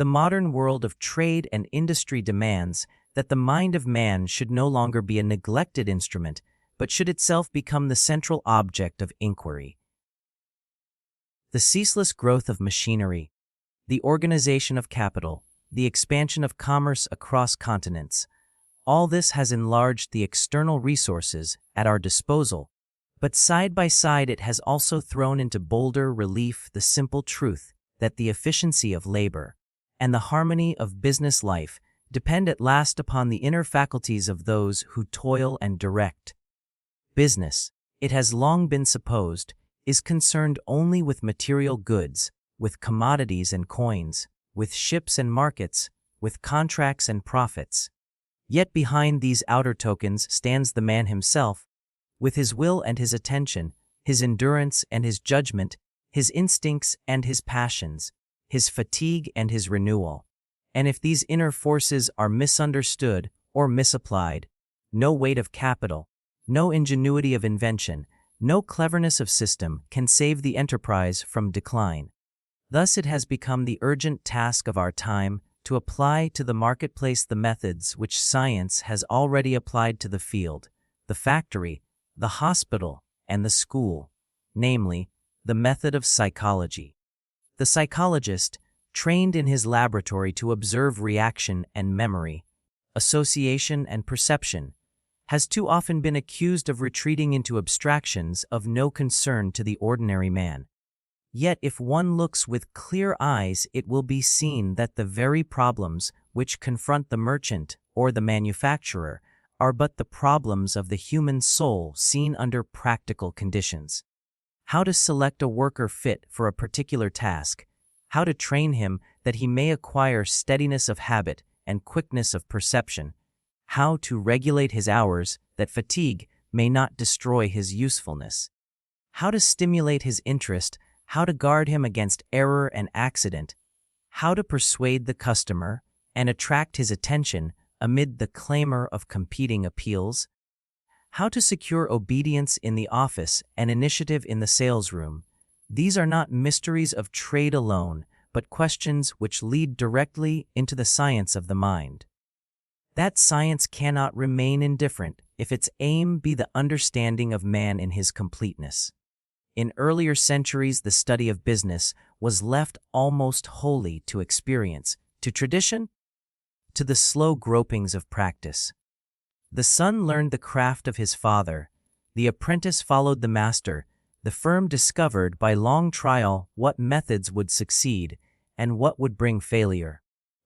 The modern world of trade and industry demands that the mind of man should no longer be a neglected instrument, but should itself become the central object of inquiry. The ceaseless growth of machinery, the organization of capital, the expansion of commerce across continents, all this has enlarged the external resources at our disposal, but side by side it has also thrown into bolder relief the simple truth that the efficiency of labor and the harmony of business life depend at last upon the inner faculties of those who toil and direct. Business, it has long been supposed, is concerned only with material goods, with commodities and coins, with ships and markets, with contracts and profits. Yet behind these outer tokens stands the man himself, with his will and his attention, his endurance and his judgment, his instincts and his passions, his fatigue and his renewal. And if these inner forces are misunderstood or misapplied, no weight of capital, no ingenuity of invention, no cleverness of system can save the enterprise from decline. Thus it has become the urgent task of our time to apply to the marketplace the methods which science has already applied to the field, the factory, the hospital, and the school, namely, the method of psychology. The psychologist, trained in his laboratory to observe reaction and memory, association and perception, has too often been accused of retreating into abstractions of no concern to the ordinary man. Yet if one looks with clear eyes, it will be seen that the very problems which confront the merchant or the manufacturer are but the problems of the human soul seen under practical conditions. How to select a worker fit for a particular task, how to train him that he may acquire steadiness of habit and quickness of perception, how to regulate his hours that fatigue may not destroy his usefulness, how to stimulate his interest, how to guard him against error and accident, how to persuade the customer and attract his attention amid the clamor of competing appeals, how to secure obedience in the office and initiative in the sales room. These are not mysteries of trade alone, but questions which lead directly into the science of the mind. That science cannot remain indifferent if its aim be the understanding of man in his completeness. In earlier centuries, the study of business was left almost wholly to experience, to tradition, to the slow gropings of practice. The son learned the craft of his father, the apprentice followed the master, the firm discovered by long trial what methods would succeed and what would bring failure.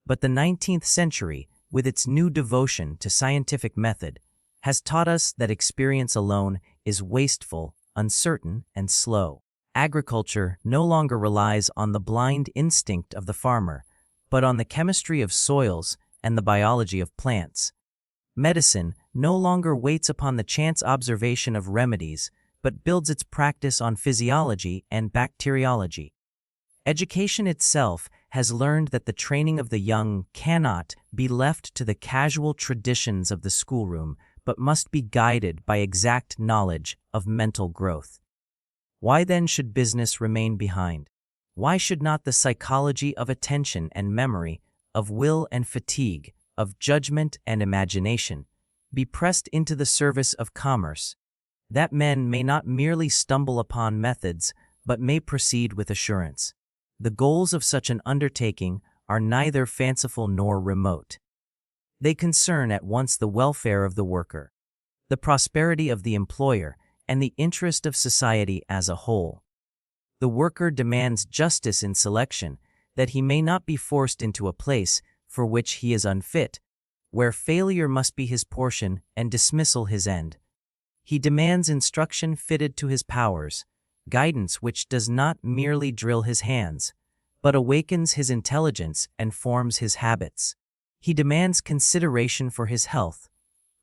But the 19th century, with its new devotion to scientific method, has taught us that experience alone is wasteful, uncertain, and slow. Agriculture no longer relies on the blind instinct of the farmer, but on the chemistry of soils and the biology of plants. Medicine no longer waits upon the chance observation of remedies, but builds its practice on physiology and bacteriology. Education itself has learned that the training of the young cannot be left to the casual traditions of the schoolroom, but must be guided by exact knowledge of mental growth. Why then should business remain behind? Why should not the psychology of attention and memory, of will and fatigue, of judgment and imagination, be pressed into the service of commerce, that men may not merely stumble upon methods, but may proceed with assurance? The goals of such an undertaking are neither fanciful nor remote. They concern at once the welfare of the worker, the prosperity of the employer, and the interest of society as a whole. The worker demands justice in selection, that he may not be forced into a place for which he is unfit, where failure must be his portion and dismissal his end. He demands instruction fitted to his powers, guidance which does not merely drill his hands, but awakens his intelligence and forms his habits. He demands consideration for his health,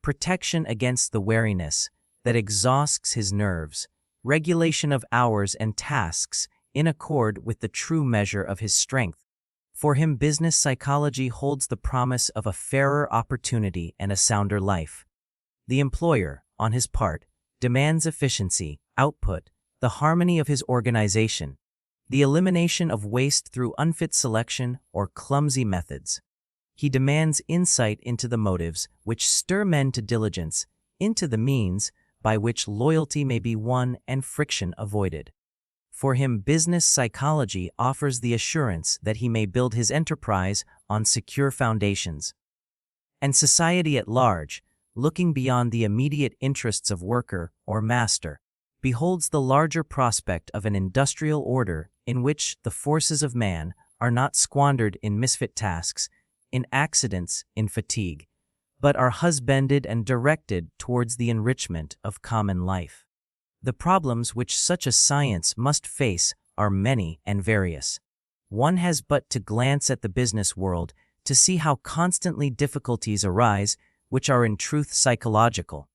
protection against the weariness that exhausts his nerves, regulation of hours and tasks in accord with the true measure of his strength. For him, business psychology holds the promise of a fairer opportunity and a sounder life. The employer, on his part, demands efficiency, output, the harmony of his organization, the elimination of waste through unfit selection or clumsy methods. He demands insight into the motives which stir men to diligence, into the means by which loyalty may be won and friction avoided. For him, business psychology offers the assurance that he may build his enterprise on secure foundations. And society at large, looking beyond the immediate interests of worker or master, beholds the larger prospect of an industrial order in which the forces of man are not squandered in misfit tasks, in accidents, in fatigue, but are husbanded and directed towards the enrichment of common life. The problems which such a science must face are many and various. One has but to glance at the business world to see how constantly difficulties arise which are in truth psychological.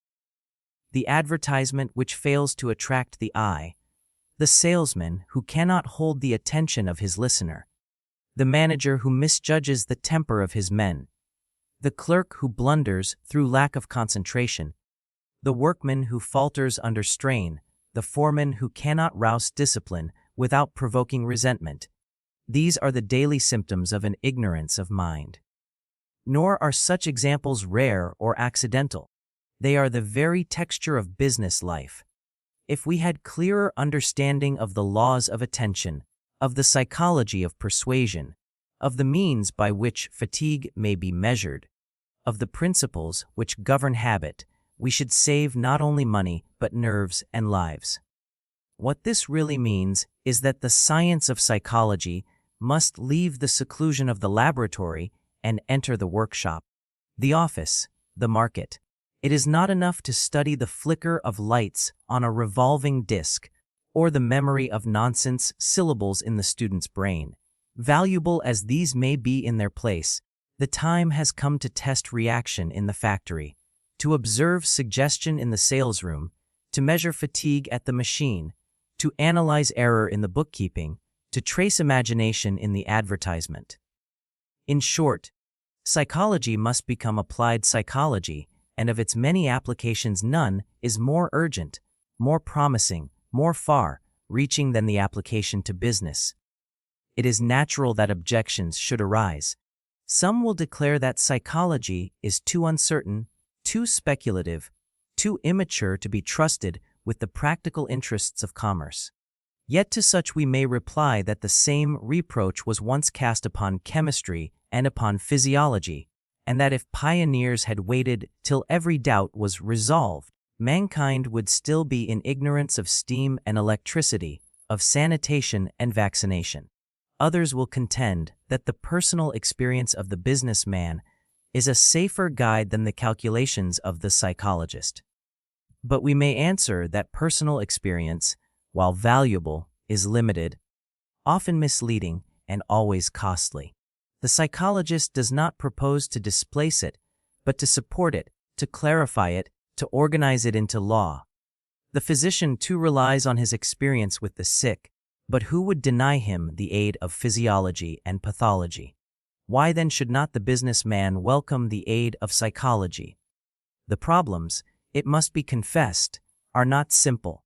The advertisement which fails to attract the eye, the salesman who cannot hold the attention of his listener, the manager who misjudges the temper of his men, the clerk who blunders through lack of concentration, the workman who falters under strain, the foreman who cannot rouse discipline without provoking resentment. These are the daily symptoms of an ignorance of mind. Nor are such examples rare or accidental. They are the very texture of business life. If we had clearer understanding of the laws of attention, of the psychology of persuasion, of the means by which fatigue may be measured, of the principles which govern habit, we should save not only money but nerves and lives. What this really means is that the science of psychology must leave the seclusion of the laboratory and enter the workshop, the office, the market. It is not enough to study the flicker of lights on a revolving disc or the memory of nonsense syllables in the student's brain. Valuable as these may be in their place, the time has come to test reaction in the factory, to observe suggestion in the sales room, to measure fatigue at the machine, to analyze error in the bookkeeping, to trace imagination in the advertisement. In short, psychology must become applied psychology, and of its many applications none is more urgent, more promising, more far-reaching than the application to business. It is natural that objections should arise. Some will declare that psychology is too uncertain, too speculative, too immature to be trusted with the practical interests of commerce. Yet to such we may reply that the same reproach was once cast upon chemistry and upon physiology, and that if pioneers had waited till every doubt was resolved, mankind would still be in ignorance of steam and electricity, of sanitation and vaccination. Others will contend that the personal experience of the businessman is a safer guide than the calculations of the psychologist. But we may answer that personal experience, while valuable, is limited, often misleading, and always costly. The psychologist does not propose to displace it, but to support it, to clarify it, to organize it into law. The physician too relies on his experience with the sick, but who would deny him the aid of physiology and pathology? Why then should not the businessman welcome the aid of psychology? The problems, it must be confessed, are not simple.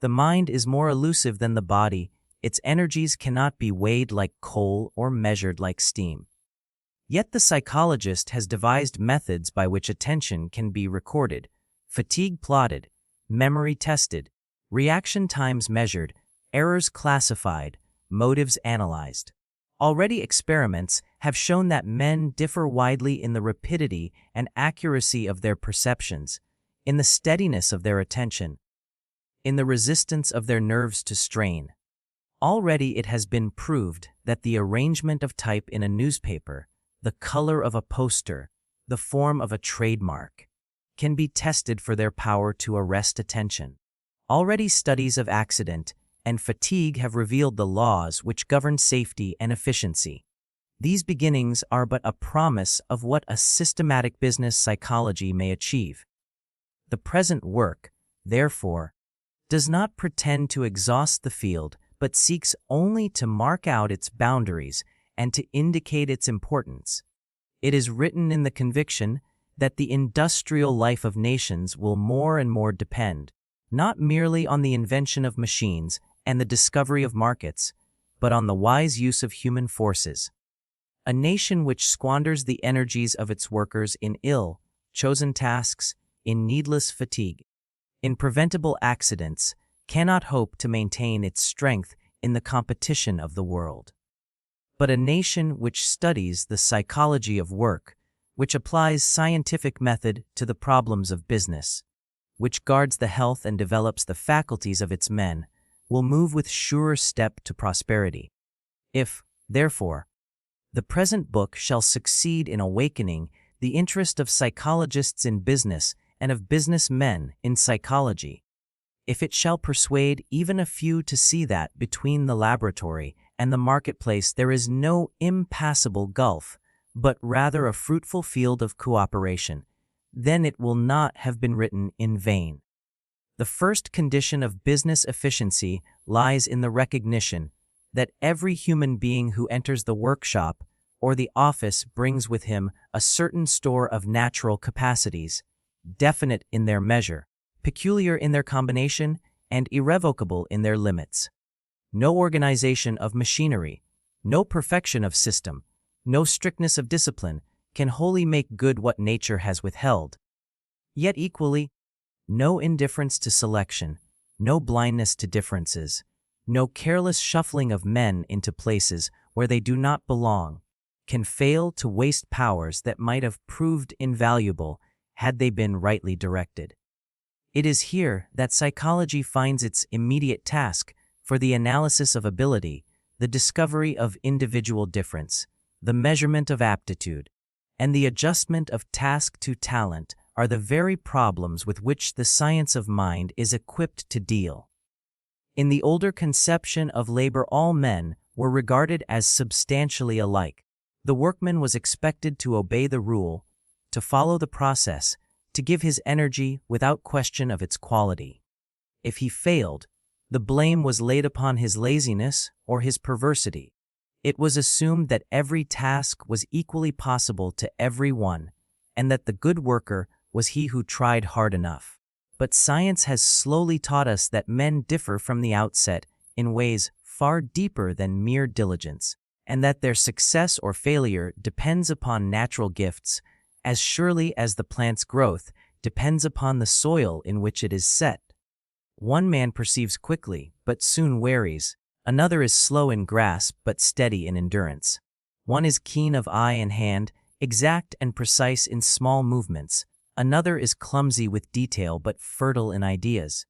The mind is more elusive than the body. Its energies cannot be weighed like coal or measured like steam. Yet the psychologist has devised methods by which attention can be recorded, fatigue plotted, memory tested, reaction times measured, errors classified, motives analyzed. Already experiments have shown that men differ widely in the rapidity and accuracy of their perceptions, in the steadiness of their attention, in the resistance of their nerves to strain. Already it has been proved that the arrangement of type in a newspaper, the color of a poster, the form of a trademark, can be tested for their power to arrest attention. Already studies of accident and fatigue have revealed the laws which govern safety and efficiency. These beginnings are but a promise of what a systematic business psychology may achieve. The present work, therefore, does not pretend to exhaust the field, but seeks only to mark out its boundaries and to indicate its importance. It is written in the conviction that the industrial life of nations will more and more depend, not merely on the invention of machines and the discovery of markets, but on the wise use of human forces. A nation which squanders the energies of its workers in ill-chosen tasks, in needless fatigue, in preventable accidents, cannot hope to maintain its strength in the competition of the world. But a nation which studies the psychology of work, which applies scientific method to the problems of business, which guards the health and develops the faculties of its men, will move with surer step to prosperity. If, therefore, the present book shall succeed in awakening the interest of psychologists in business and of business men in psychology, if it shall persuade even a few to see that between the laboratory and the marketplace there is no impassable gulf, but rather a fruitful field of cooperation, then it will not have been written in vain. The first condition of business efficiency lies in the recognition that every human being who enters the workshop or the office brings with him a certain store of natural capacities, definite in their measure, peculiar in their combination, and irrevocable in their limits. No organization of machinery, no perfection of system, no strictness of discipline can wholly make good what nature has withheld. Yet equally, no indifference to selection, no blindness to differences, no careless shuffling of men into places where they do not belong, can fail to waste powers that might have proved invaluable had they been rightly directed. It is here that psychology finds its immediate task, for the analysis of ability, the discovery of individual difference, the measurement of aptitude, and the adjustment of task to talent are the very problems with which the science of mind is equipped to deal. In the older conception of labor, all men were regarded as substantially alike. The workman was expected to obey the rule, to follow the process, to give his energy without question of its quality. If he failed, the blame was laid upon his laziness or his perversity. It was assumed that every task was equally possible to every one, and that the good worker was he who tried hard enough. But science has slowly taught us that men differ from the outset in ways far deeper than mere diligence, and that their success or failure depends upon natural gifts, as surely as the plant's growth depends upon the soil in which it is set. One man perceives quickly, but soon wearies. Another is slow in grasp, but steady in endurance. One is keen of eye and hand, exact and precise in small movements. Another is clumsy with detail, but fertile in ideas.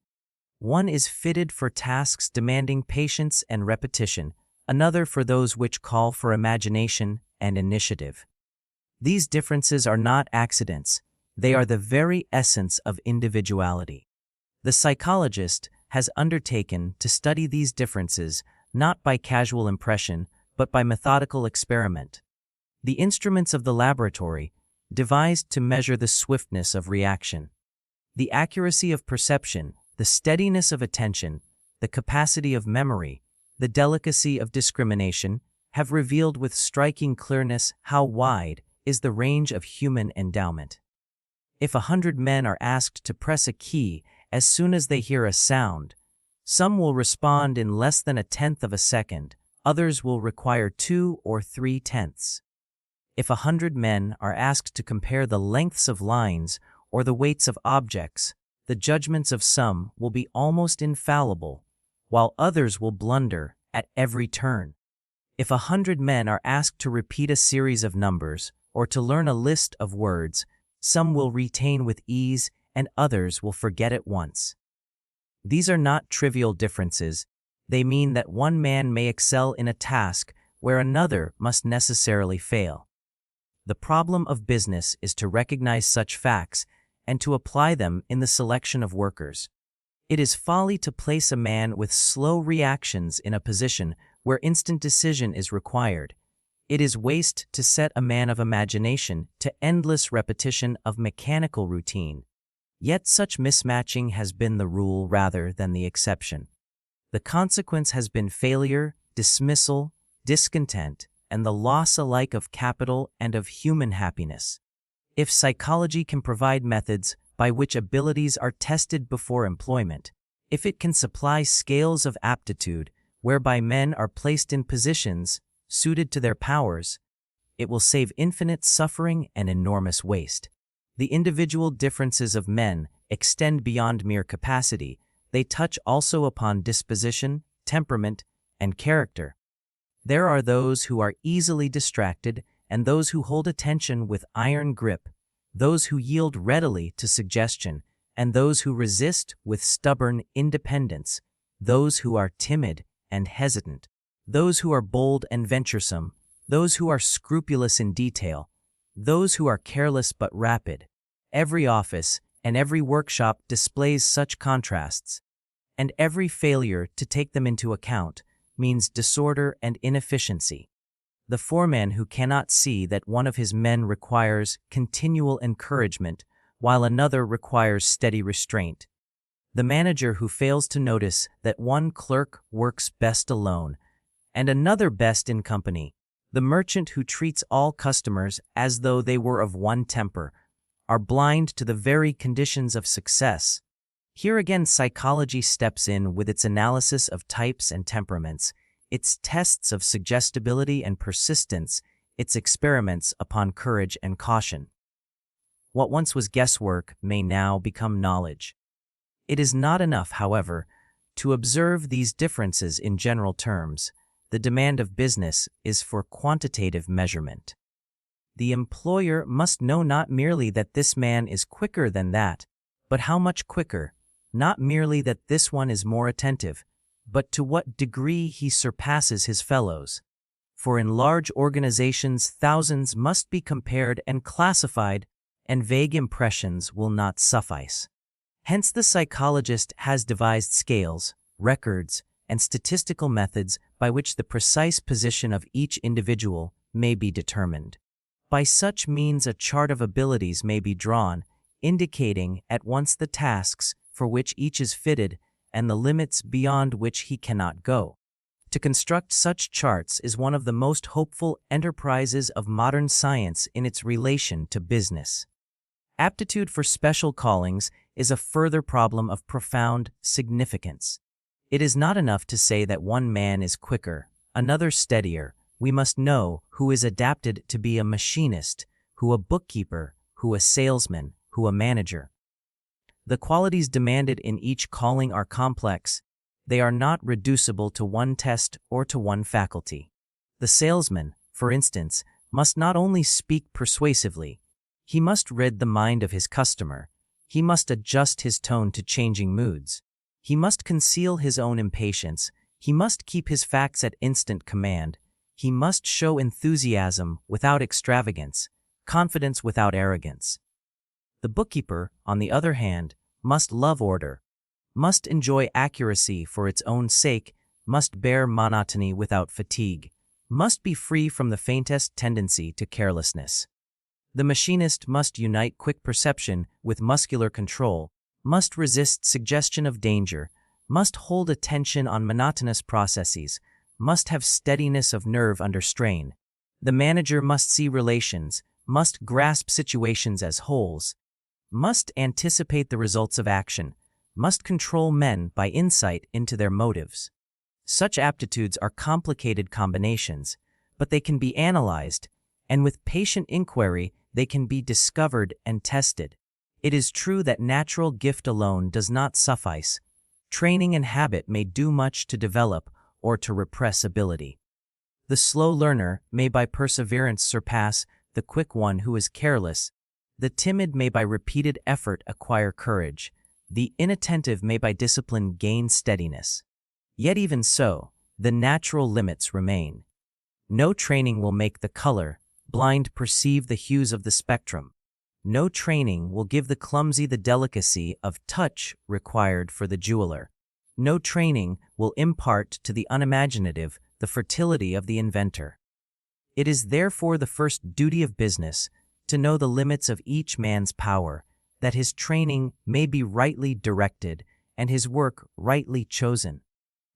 One is fitted for tasks demanding patience and repetition, another for those which call for imagination and initiative. These differences are not accidents. They are the very essence of individuality. The psychologist has undertaken to study these differences not by casual impression, but by methodical experiment. The instruments of the laboratory, devised to measure the swiftness of reaction, the accuracy of perception, the steadiness of attention, the capacity of memory, the delicacy of discrimination, have revealed with striking clearness how wide is the range of human endowment. If 100 men are asked to press a key as soon as they hear a sound, some will respond in less than 1/10 of a second, others will require 2 or 3/10. If 100 men are asked to compare the lengths of lines or the weights of objects, the judgments of some will be almost infallible, while others will blunder at every turn. If 100 men are asked to repeat a series of numbers or to learn a list of words, some will retain with ease and others will forget at once. These are not trivial differences. They mean that one man may excel in a task where another must necessarily fail. The problem of business is to recognize such facts and to apply them in the selection of workers. It is folly to place a man with slow reactions in a position where instant decision is required. It is waste to set a man of imagination to endless repetition of mechanical routine. Yet such mismatching has been the rule rather than the exception. The consequence has been failure, dismissal, discontent, and the loss alike of capital and of human happiness. If psychology can provide methods by which abilities are tested before employment, if it can supply scales of aptitude whereby men are placed in positions suited to their powers, it will save infinite suffering and enormous waste. The individual differences of men extend beyond mere capacity. They touch also upon disposition, temperament, and character. There are those who are easily distracted and those who hold attention with iron grip, those who yield readily to suggestion, and those who resist with stubborn independence, those who are timid and hesitant, those who are bold and venturesome, those who are scrupulous in detail, those who are careless but rapid. Every office and every workshop displays such contrasts, and every failure to take them into account means disorder and inefficiency. The foreman who cannot see that one of his men requires continual encouragement while another requires steady restraint. The manager who fails to notice that one clerk works best alone and another best in company. The merchant who treats all customers as though they were of one temper are blind to the very conditions of success. Here again psychology steps in with its analysis of types and temperaments, its tests of suggestibility and persistence, its experiments upon courage and caution. What once was guesswork may now become knowledge. It is not enough, however, to observe these differences in general terms. The demand of business is for quantitative measurement. The employer must know not merely that this man is quicker than that, but how much quicker, not merely that this one is more attentive, but to what degree he surpasses his fellows. For in large organizations, thousands must be compared and classified, and vague impressions will not suffice. Hence the psychologist has devised scales, records, and statistical methods by which the precise position of each individual may be determined. By such means a chart of abilities may be drawn, indicating at once the tasks for which each is fitted and the limits beyond which he cannot go. To construct such charts is one of the most hopeful enterprises of modern science in its relation to business. Aptitude for special callings is a further problem of profound significance. It is not enough to say that one man is quicker, another steadier. We must know who is adapted to be a machinist, who a bookkeeper, who a salesman, who a manager. The qualities demanded in each calling are complex. They are not reducible to one test or to one faculty. The salesman, for instance, must not only speak persuasively, he must read the mind of his customer. He must adjust his tone to changing moods. He must conceal his own impatience. He must keep his facts at instant command. He must show enthusiasm without extravagance, confidence without arrogance. The bookkeeper, on the other hand, must love order, must enjoy accuracy for its own sake, must bear monotony without fatigue, must be free from the faintest tendency to carelessness. The machinist must unite quick perception with muscular control, must resist suggestion of danger, must hold attention on monotonous processes, must have steadiness of nerve under strain. The manager must see relations, must grasp situations as wholes, must anticipate the results of action, must control men by insight into their motives. Such aptitudes are complicated combinations, but they can be analyzed, and with patient inquiry they can be discovered and tested. It is true that natural gift alone does not suffice. Training and habit may do much to develop or to repress ability. The slow learner may by perseverance surpass the quick one who is careless. The timid may by repeated effort acquire courage. The inattentive may by discipline gain steadiness. Yet even so, the natural limits remain. No training will make the color blind perceive the hues of the spectrum. No training will give the clumsy the delicacy of touch required for the jeweler. No training will impart to the unimaginative the fertility of the inventor. It is therefore the first duty of business to know the limits of each man's power, that his training may be rightly directed and his work rightly chosen.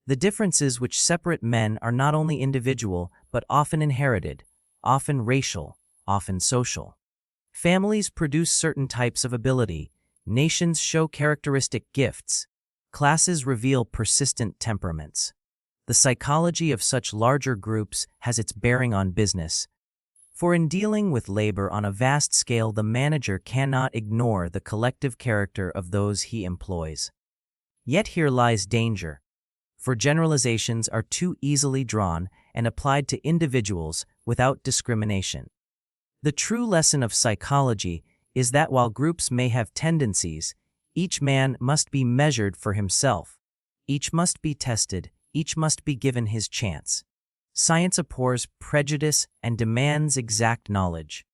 The differences which separate men are not only individual, but often inherited, often racial, often social. Families produce certain types of ability, nations show characteristic gifts, classes reveal persistent temperaments. the psychology of such larger groups has its bearing on business. For in dealing with labor on a vast scale, the manager cannot ignore the collective character of those he employs. Yet here lies danger, for generalizations are too easily drawn and applied to individuals without discrimination. The true lesson of psychology is that while groups may have tendencies, each man must be measured for himself. Each must be tested, each must be given his chance. Science abhors prejudice and demands exact knowledge.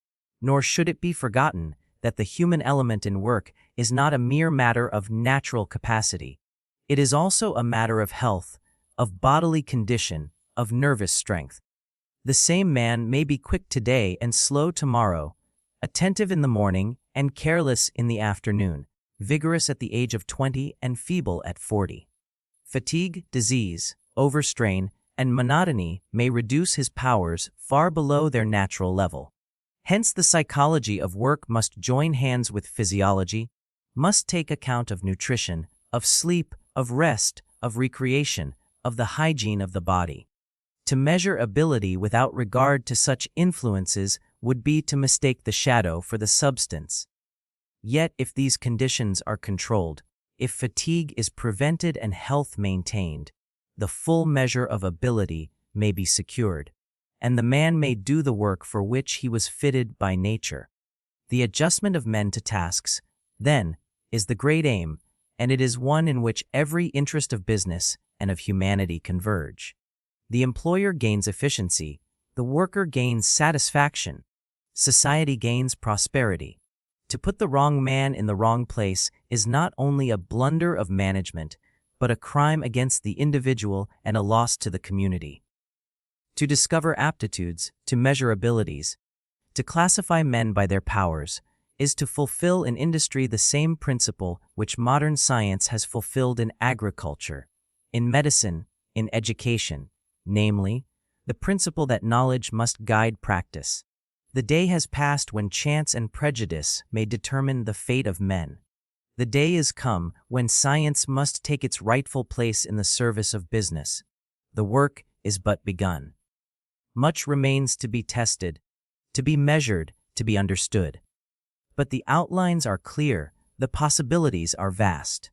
Nor should it be forgotten that the human element in work is not a mere matter of natural capacity. It is also a matter of health, of bodily condition, of nervous strength. The same man may be quick today and slow tomorrow, attentive in the morning and careless in the afternoon, vigorous at the age of 20 and feeble at 40. Fatigue, disease, overstrain, and monotony may reduce his powers far below their natural level. Hence the psychology of work must join hands with physiology, must take account of nutrition, of sleep, of rest, of recreation, of the hygiene of the body. To measure ability without regard to such influences would be to mistake the shadow for the substance. Yet if these conditions are controlled, if fatigue is prevented and health maintained, the full measure of ability may be secured, and the man may do the work for which he was fitted by nature. The adjustment of men to tasks, then, is the great aim, and it is one in which every interest of business and of humanity converge. The employer gains efficiency, the worker gains satisfaction, society gains prosperity. To put the wrong man in the wrong place is not only a blunder of management, but a crime against the individual and a loss to the community. To discover aptitudes, to measure abilities, to classify men by their powers, is to fulfill in industry the same principle which modern science has fulfilled in agriculture, in medicine, in education, namely, the principle that knowledge must guide practice. The day has passed when chance and prejudice may determine the fate of men. The day is come when science must take its rightful place in the service of business. The work is but begun. Much remains to be tested, to be measured, to be understood. But the outlines are clear, the possibilities are vast.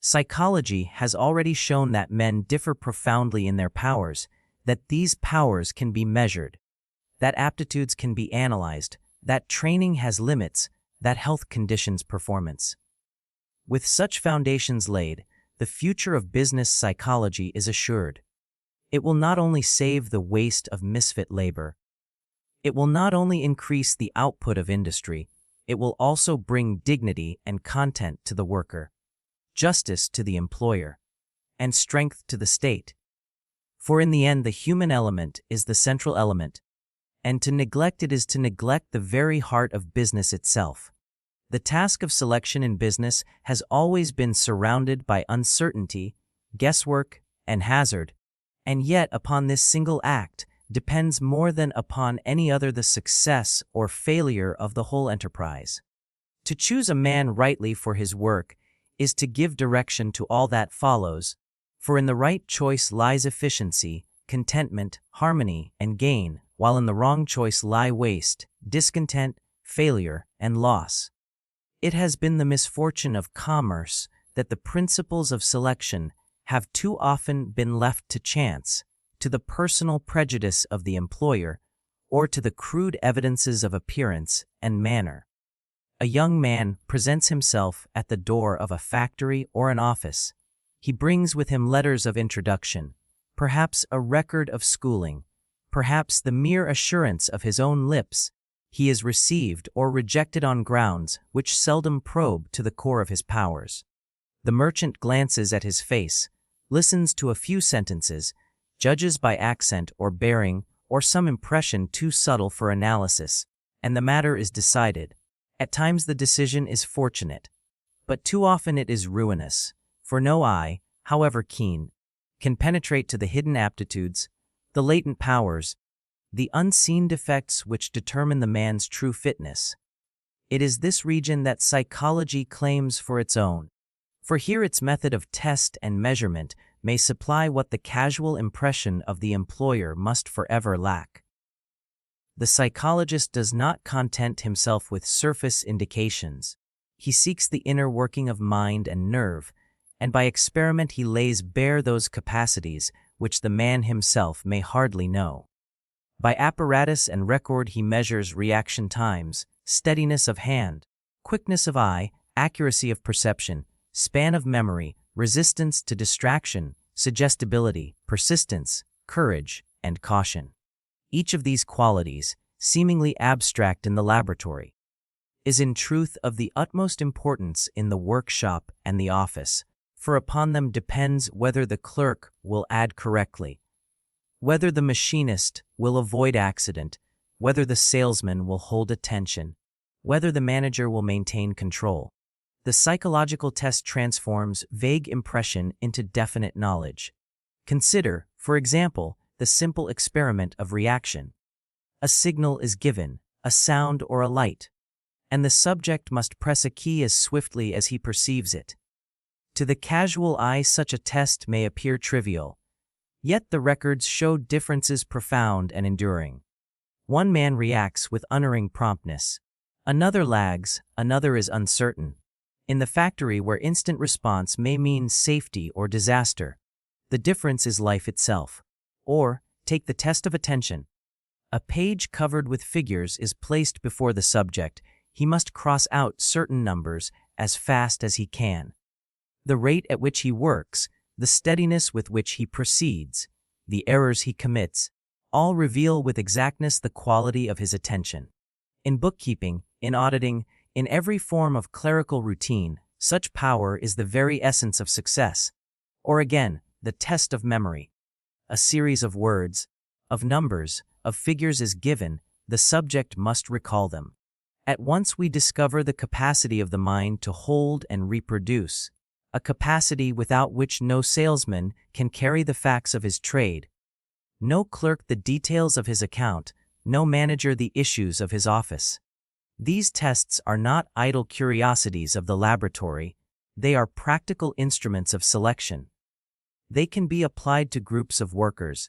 Psychology has already shown that men differ profoundly in their powers, that these powers can be measured, that aptitudes can be analyzed, that training has limits, that health conditions performance. With such foundations laid, the future of business psychology is assured. It will not only save the waste of misfit labor, it will not only increase the output of industry, it will also bring dignity and content to the worker, justice to the employer, and strength to the state. For in the end, the human element is the central element, and to neglect it is to neglect the very heart of business itself. The task of selection in business has always been surrounded by uncertainty, guesswork, and hazard, and yet upon this single act depends more than upon any other the success or failure of the whole enterprise. To choose a man rightly for his work is to give direction to all that follows, for in the right choice lies efficiency, contentment, harmony, and gain, while in the wrong choice lie waste, discontent, failure, and loss. It has been the misfortune of commerce that the principles of selection have too often been left to chance, to the personal prejudice of the employer, or to the crude evidences of appearance and manner. A young man presents himself at the door of a factory or an office. He brings with him letters of introduction, perhaps a record of schooling, perhaps the mere assurance of his own lips. He is received or rejected on grounds which seldom probe to the core of his powers. The merchant glances at his face, listens to a few sentences, judges by accent or bearing or some impression too subtle for analysis, and the matter is decided. At times the decision is fortunate, but too often it is ruinous, for no eye, however keen, can penetrate to the hidden aptitudes, the latent powers, the unseen defects which determine the man's true fitness. It is this region that psychology claims for its own, for here its method of test and measurement may supply what the casual impression of the employer must forever lack. The psychologist does not content himself with surface indications. He seeks the inner working of mind and nerve, and by experiment he lays bare those capacities which the man himself may hardly know. By apparatus and record he measures reaction times, steadiness of hand, quickness of eye, accuracy of perception, span of memory, resistance to distraction, suggestibility, persistence, courage, and caution. Each of these qualities, seemingly abstract in the laboratory, is in truth of the utmost importance in the workshop and the office, for upon them depends whether the clerk will add correctly, whether the machinist will avoid accident, whether the salesman will hold attention, whether the manager will maintain control. The psychological test transforms vague impression into definite knowledge. Consider, for example, the simple experiment of reaction. A signal is given, a sound or a light, and the subject must press a key as swiftly as he perceives it. To the casual eye such a test may appear trivial, yet the records show differences profound and enduring. One man reacts with unerring promptness. Another lags, another is uncertain. In the factory where instant response may mean safety or disaster, the difference is life itself. Or, take the test of attention. A page covered with figures is placed before the subject. He must cross out certain numbers as fast as he can. The rate at which he works, the steadiness with which he proceeds, the errors he commits, all reveal with exactness the quality of his attention. In bookkeeping, in auditing, in every form of clerical routine, such power is the very essence of success. Or again, the test of memory. A series of words, of numbers, of figures is given, the subject must recall them. At once we discover the capacity of the mind to hold and reproduce, a capacity without which no salesman can carry the facts of his trade, no clerk the details of his account, no manager the issues of his office. These tests are not idle curiosities of the laboratory, they are practical instruments of selection. They can be applied to groups of workers.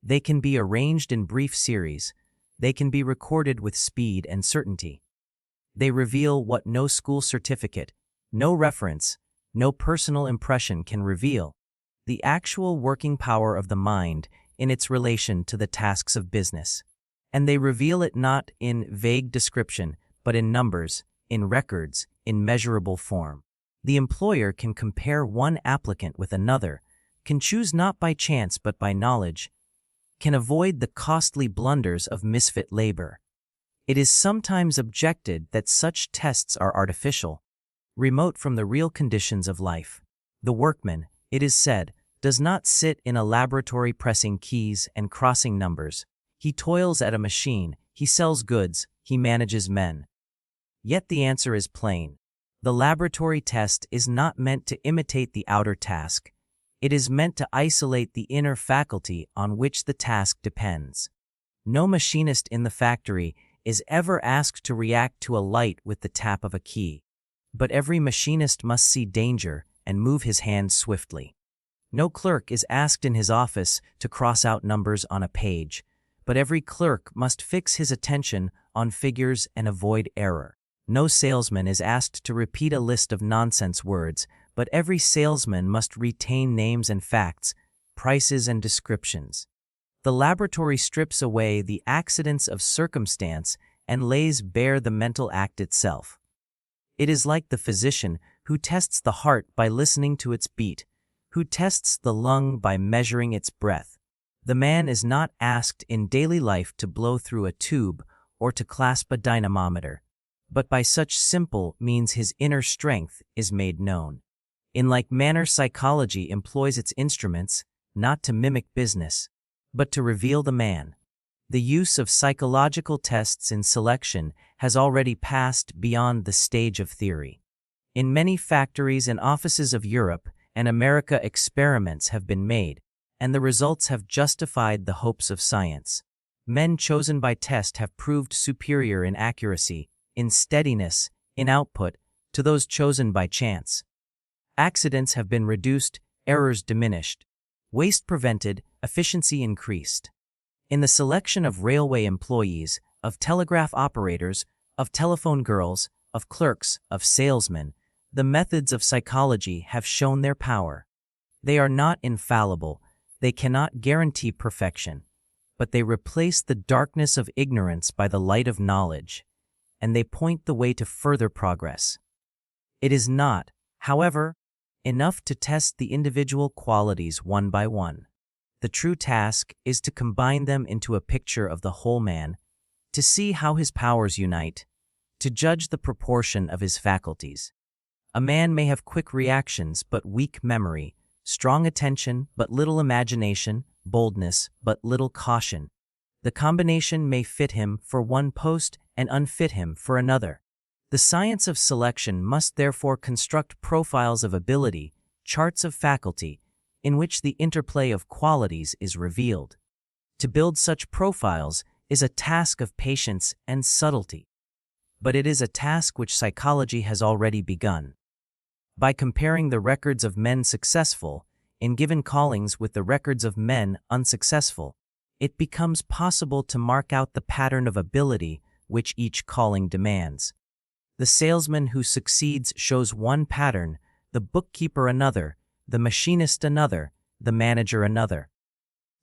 They can be arranged in brief series. They can be recorded with speed and certainty. They reveal what no school certificate, no reference, no personal impression can reveal: the actual working power of the mind in its relation to the tasks of business. And they reveal it not in vague description, but in numbers, in records, in measurable form. The employer can compare one applicant with another, can choose not by chance but by knowledge, can avoid the costly blunders of misfit labor. It is sometimes objected that such tests are artificial, remote from the real conditions of life. The workman, it is said, does not sit in a laboratory pressing keys and crossing numbers. He toils at a machine, he sells goods, he manages men. Yet the answer is plain. The laboratory test is not meant to imitate the outer task. It is meant to isolate the inner faculty on which the task depends. No machinist in the factory is ever asked to react to a light with the tap of a key. But every machinist must see danger and move his hands swiftly. No clerk is asked in his office to cross out numbers on a page, but every clerk must fix his attention on figures and avoid error. No salesman is asked to repeat a list of nonsense words, but every salesman must retain names and facts, prices and descriptions. The laboratory strips away the accidents of circumstance and lays bare the mental act itself. It is like the physician who tests the heart by listening to its beat, who tests the lung by measuring its breath. The man is not asked in daily life to blow through a tube or to clasp a dynamometer, but by such simple means his inner strength is made known. In like manner, psychology employs its instruments not to mimic business, but to reveal the man. The use of psychological tests in selection has already passed beyond the stage of theory. In many factories and offices of Europe and America, experiments have been made, and the results have justified the hopes of science. Men chosen by test have proved superior in accuracy, in steadiness, in output, to those chosen by chance. Accidents have been reduced, errors diminished. Waste prevented, efficiency increased. In the selection of railway employees, of telegraph operators, of telephone girls, of clerks, of salesmen, the methods of psychology have shown their power. They are not infallible, they cannot guarantee perfection, but they replace the darkness of ignorance by the light of knowledge, and they point the way to further progress. It is not, however, enough to test the individual qualities one by one. The true task is to combine them into a picture of the whole man, to see how his powers unite, to judge the proportion of his faculties. A man may have quick reactions but weak memory, strong attention but little imagination, boldness but little caution. The combination may fit him for one post and unfit him for another. The science of selection must therefore construct profiles of ability, charts of faculty, in which the interplay of qualities is revealed. To build such profiles is a task of patience and subtlety. But it is a task which psychology has already begun. By comparing the records of men successful in given callings with the records of men unsuccessful, it becomes possible to mark out the pattern of ability which each calling demands. The salesman who succeeds shows one pattern, the bookkeeper another, the machinist another, the manager another.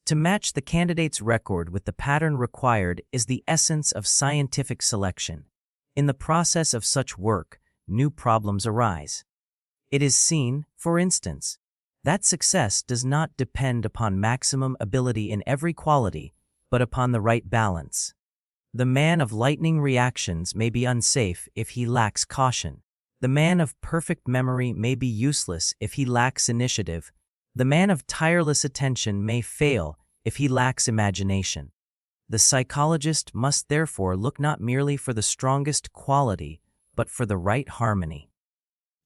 To match the candidate's record with the pattern required is the essence of scientific selection. In the process of such work, new problems arise. It is seen, for instance, that success does not depend upon maximum ability in every quality, but upon the right balance. The man of lightning reactions may be unsafe if he lacks caution. The man of perfect memory may be useless if he lacks initiative. The man of tireless attention may fail if he lacks imagination. The psychologist must therefore look not merely for the strongest quality, but for the right harmony.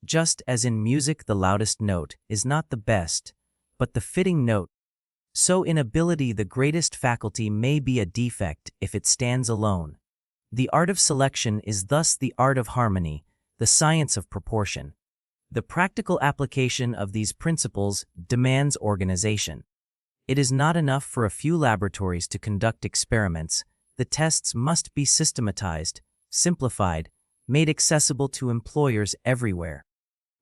Just as in music the loudest note is not the best, but the fitting note, so in ability the greatest faculty may be a defect if it stands alone. The art of selection is thus the art of harmony, the science of proportion. The practical application of these principles demands organization. It is not enough for a few laboratories to conduct experiments. The tests must be systematized, simplified, made accessible to employers everywhere.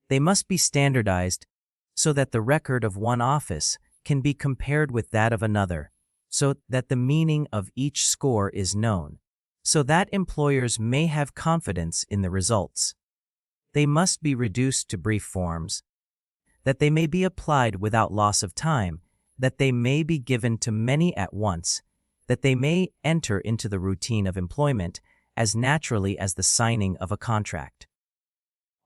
They must be standardized so that the record of one office can be compared with that of another, so that the meaning of each score is known, so that employers may have confidence in the results. They must be reduced to brief forms, that they may be applied without loss of time, that they may be given to many at once, that they may enter into the routine of employment as naturally as the signing of a contract.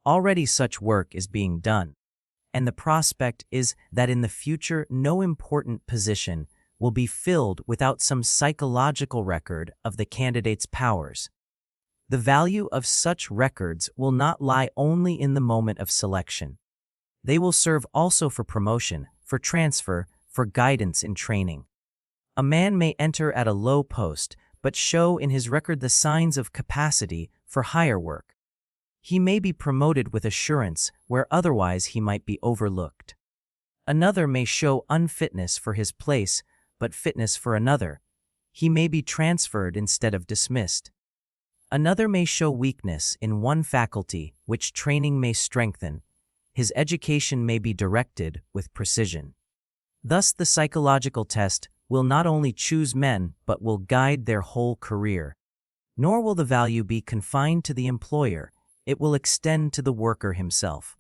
Already such work is being done, and the prospect is that in the future no important position will be filled without some psychological record of the candidate's powers. The value of such records will not lie only in the moment of selection. They will serve also for promotion, for transfer, for guidance in training. A man may enter at a low post, but show in his record the signs of capacity for higher work. He may be promoted with assurance where otherwise he might be overlooked. Another may show unfitness for his place, but fitness for another. He may be transferred instead of dismissed. Another may show weakness in one faculty which training may strengthen. His education may be directed with precision. Thus the psychological test will not only choose men but will guide their whole career. Nor will the value be confined to the employer, it will extend to the worker himself.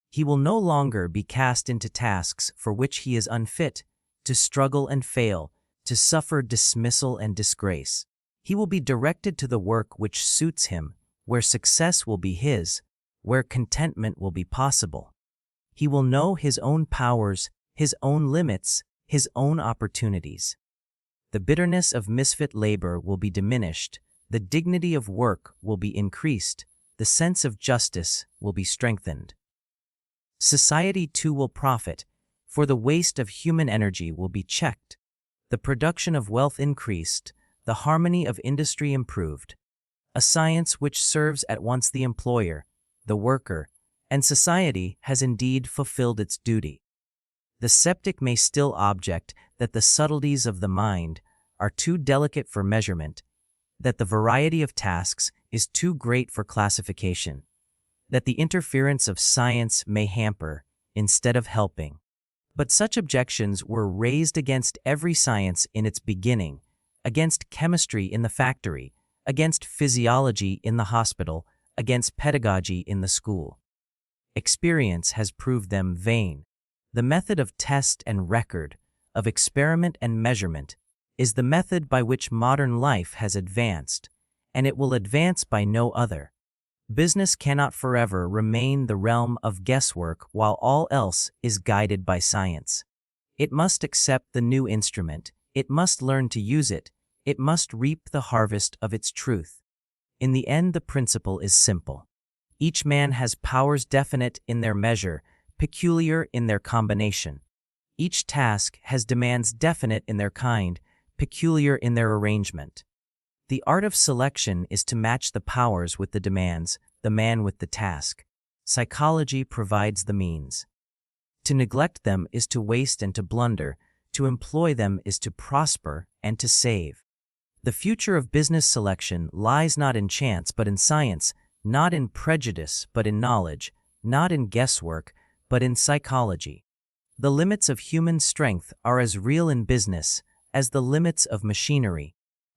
He will no longer be cast into tasks for which he is unfit, to struggle and fail, to suffer dismissal and disgrace. He will be directed to the work which suits him, where success will be his, where contentment will be possible. He will know his own powers, his own limits, his own opportunities. The bitterness of misfit labor will be diminished, the dignity of work will be increased, the sense of justice will be strengthened. Society too will profit, for the waste of human energy will be checked, the production of wealth increased, the harmony of industry improved. A science which serves at once the employer, the worker, and society has indeed fulfilled its duty. The skeptic may still object that the subtleties of the mind are too delicate for measurement, that the variety of tasks is too great for classification, that the interference of science may hamper instead of helping. But such objections were raised against every science in its beginning, against chemistry in the factory, against physiology in the hospital, against pedagogy in the school. Experience has proved them vain. The method of test and record, of experiment and measurement, is the method by which modern life has advanced, and it will advance by no other. Business cannot forever remain the realm of guesswork while all else is guided by science. It must accept the new instrument, it must learn to use it, it must reap the harvest of its truth. In the end, the principle is simple. Each man has powers definite in their measure, peculiar in their combination. Each task has demands definite in their kind, peculiar in their arrangement. The art of selection is to match the powers with the demands, the man with the task. Psychology provides the means. To neglect them is to waste and to blunder, to employ them is to prosper and to save. The future of business selection lies not in chance but in science, not in prejudice but in knowledge, not in guesswork but in psychology. The limits of human strength are as real in business as the limits of machinery,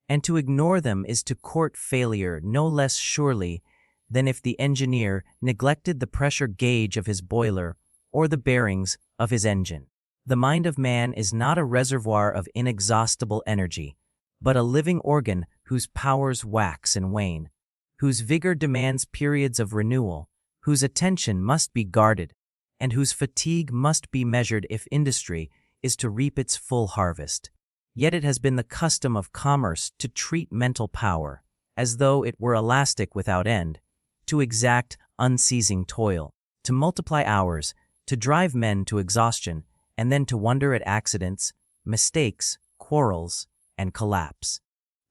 and to ignore them is to court failure no less surely than if the engineer neglected the pressure gauge of his boiler or the bearings of his engine. The mind of man is not a reservoir of inexhaustible energy, but a living organ whose powers wax and wane, whose vigor demands periods of renewal, whose attention must be guarded, and whose fatigue must be measured if industry is to reap its full harvest. Yet it has been the custom of commerce to treat mental power as though it were elastic without end, to exact unceasing toil, to multiply hours, to drive men to exhaustion, and then to wonder at accidents, mistakes, quarrels, and collapse.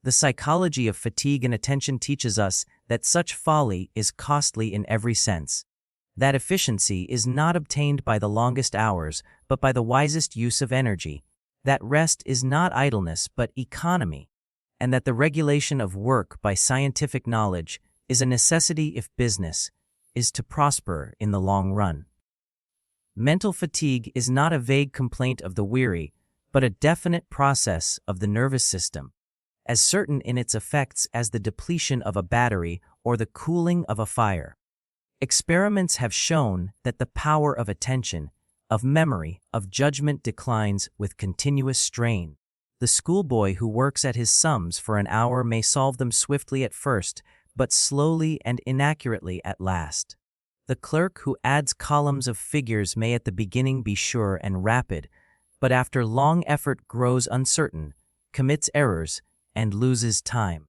The psychology of fatigue and attention teaches us that such folly is costly in every sense, that efficiency is not obtained by the longest hours, but by the wisest use of energy, that rest is not idleness but economy, and that the regulation of work by scientific knowledge is a necessity if business is to prosper in the long run. Mental fatigue is not a vague complaint of the weary, but a definite process of the nervous system, as certain in its effects as the depletion of a battery or the cooling of a fire. Experiments have shown that the power of attention, of memory, of judgment declines with continuous strain. The schoolboy who works at his sums for an hour may solve them swiftly at first, but slowly and inaccurately at last. The clerk who adds columns of figures may at the beginning be sure and rapid, but after long effort grows uncertain, commits errors, and loses time.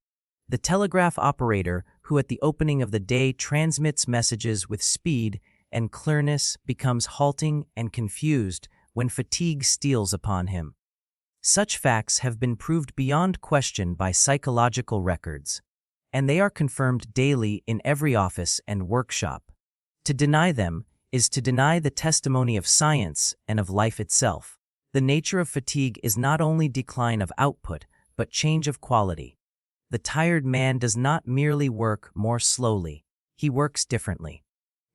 The telegraph operator who at the opening of the day transmits messages with speed and clearness becomes halting and confused when fatigue steals upon him. Such facts have been proved beyond question by psychological records, and they are confirmed daily in every office and workshop. To deny them is to deny the testimony of science and of life itself. The nature of fatigue is not only decline of output, but change of quality. The tired man does not merely work more slowly, he works differently.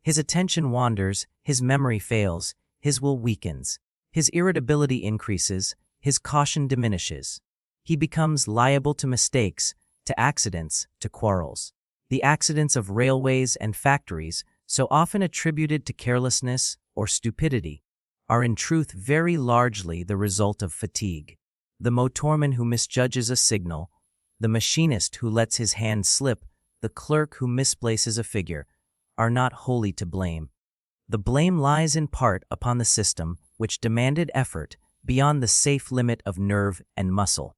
His attention wanders, his memory fails, his will weakens, his irritability increases, his caution diminishes. He becomes liable to mistakes, to accidents, to quarrels. The accidents of railways and factories, so often attributed to carelessness or stupidity, are in truth very largely the result of fatigue. The motorman who misjudges a signal, the machinist who lets his hand slip, the clerk who misplaces a figure, are not wholly to blame. The blame lies in part upon the system which demanded effort beyond the safe limit of nerve and muscle.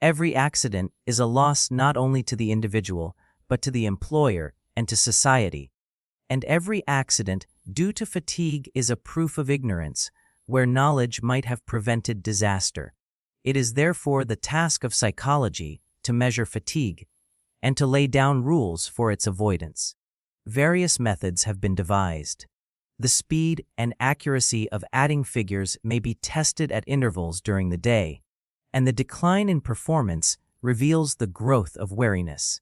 Every accident is a loss not only to the individual, but to the employer and to society. And every accident due to fatigue is a proof of ignorance, where knowledge might have prevented disaster. It is therefore the task of psychology to measure fatigue and to lay down rules for its avoidance. Various methods have been devised. The speed and accuracy of adding figures may be tested at intervals during the day, and the decline in performance reveals the growth of wariness.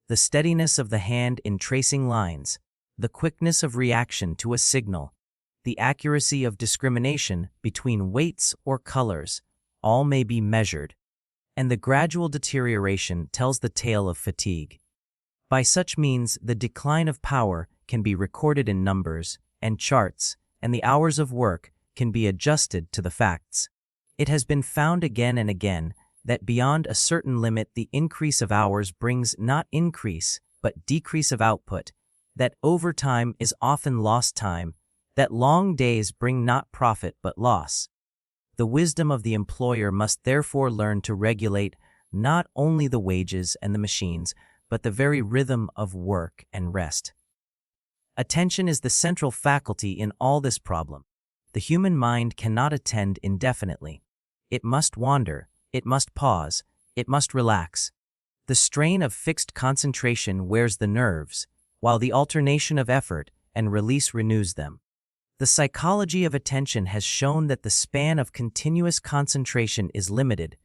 The steadiness of the hand in tracing lines, the quickness of reaction to a signal, the accuracy of discrimination between weights or colors, all may be measured, and the gradual deterioration tells the tale of fatigue. By such means, the decline of power can be recorded in numbers and charts, and the hours of work can be adjusted to the facts. It has been found again and again that beyond a certain limit the increase of hours brings not increase but decrease of output, that overtime is often lost time, that long days bring not profit but loss. The wisdom of the employer must therefore learn to regulate not only the wages and the machines, but the very rhythm of work and rest. Attention is the central faculty in all this problem. The human mind cannot attend indefinitely. It must wander, it must pause, it must relax. The strain of fixed concentration wears the nerves, while the alternation of effort and release renews them. The psychology of attention has shown that the span of continuous concentration is limited,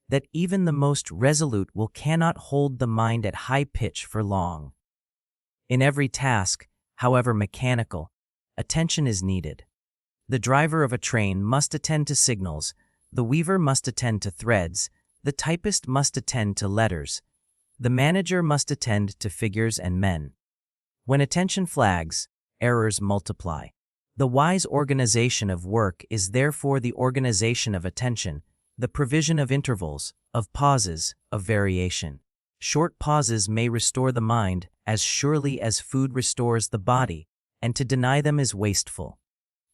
that even the most resolute will cannot hold the mind at high pitch for long. In every task, however mechanical, attention is needed. The driver of a train must attend to signals, the weaver must attend to threads, the typist must attend to letters, the manager must attend to figures and men. When attention flags, errors multiply. The wise organization of work is therefore the organization of attention, the provision of intervals, of pauses, of variation. Short pauses may restore the mind as surely as food restores the body, and to deny them is wasteful.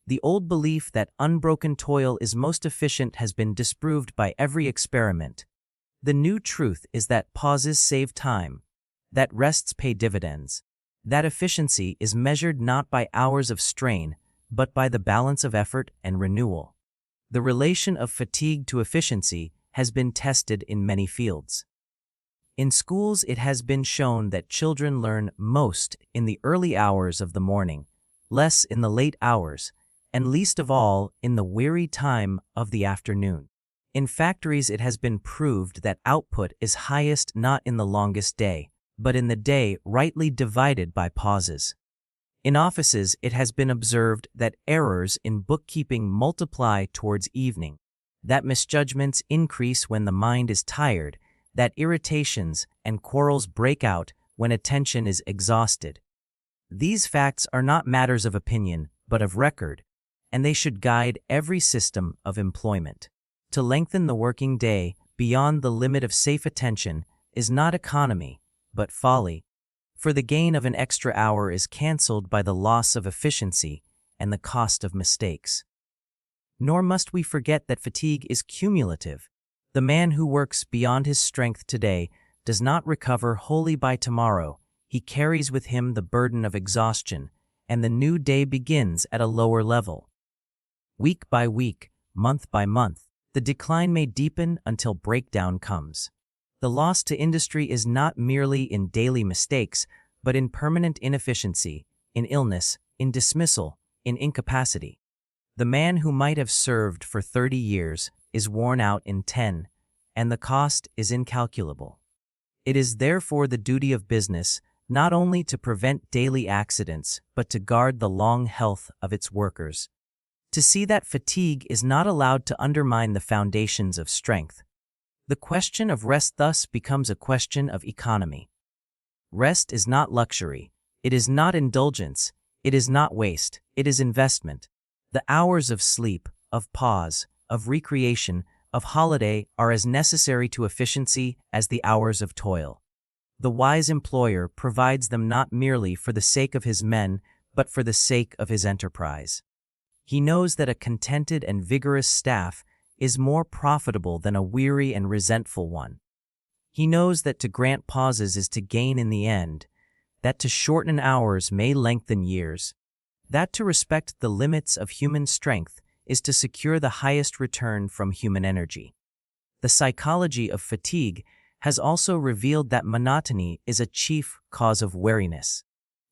The old belief that unbroken toil is most efficient has been disproved by every experiment. The new truth is that pauses save time, that rests pay dividends, that efficiency is measured not by hours of strain, but by the balance of effort and renewal. The relation of fatigue to efficiency has been tested in many fields. In schools, it has been shown that children learn most in the early hours of the morning, less in the late hours, and least of all in the weary time of the afternoon. In factories, it has been proved that output is highest not in the longest day, but in the day rightly divided by pauses. In offices, it has been observed that errors in bookkeeping multiply towards evening, that misjudgments increase when the mind is tired, that irritations and quarrels break out when attention is exhausted. These facts are not matters of opinion, but of record, and they should guide every system of employment. To lengthen the working day beyond the limit of safe attention is not economy, but folly, for the gain of an extra hour is cancelled by the loss of efficiency and the cost of mistakes. Nor must we forget that fatigue is cumulative. The man who works beyond his strength today does not recover wholly by tomorrow. He carries with him the burden of exhaustion, and the new day begins at a lower level. Week by week, month by month, the decline may deepen until breakdown comes. The loss to industry is not merely in daily mistakes, but in permanent inefficiency, in illness, in dismissal, in incapacity. The man who might have served for 30 years is worn out in 10, and the cost is incalculable. It is therefore the duty of business not only to prevent daily accidents, but to guard the long health of its workers. To see that fatigue is not allowed to undermine the foundations of strength. The question of rest thus becomes a question of economy. Rest is not luxury, it is not indulgence, it is not waste, it is investment. The hours of sleep, of pause, of recreation, of holiday are as necessary to efficiency as the hours of toil. The wise employer provides them not merely for the sake of his men, but for the sake of his enterprise. He knows that a contented and vigorous staff is more profitable than a weary and resentful one. He knows that to grant pauses is to gain in the end, that to shorten hours may lengthen years, that to respect the limits of human strength is to secure the highest return from human energy. The psychology of fatigue has also revealed that monotony is a chief cause of weariness.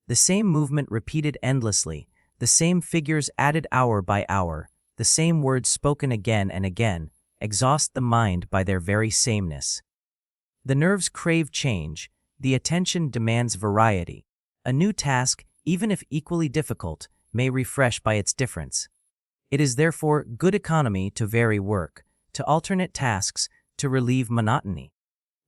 The same movement repeated endlessly, The same figures added hour by hour, the same words spoken again and again, exhaust the mind by their very sameness. The nerves crave change, the attention demands variety. A new task, even if equally difficult, may refresh by its difference. It is therefore good economy to vary work, to alternate tasks, to relieve monotony.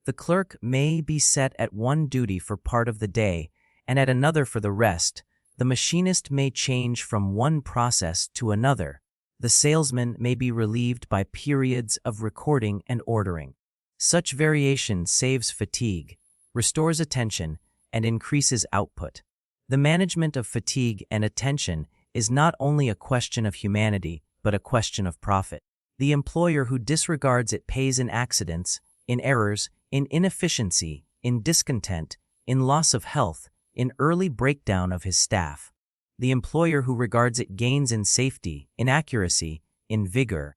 The clerk may be set at one duty for part of the day and at another for the rest. The machinist may change from one process to another. The salesman may be relieved by periods of recording and ordering. Such variation saves fatigue, restores attention, and increases output. The management of fatigue and attention is not only a question of humanity, but a question of profit. The employer who disregards it pays in accidents, in errors, in inefficiency, in discontent, in loss of health, in early breakdown of his staff. The employer who regards it gains in safety, in accuracy, in vigor,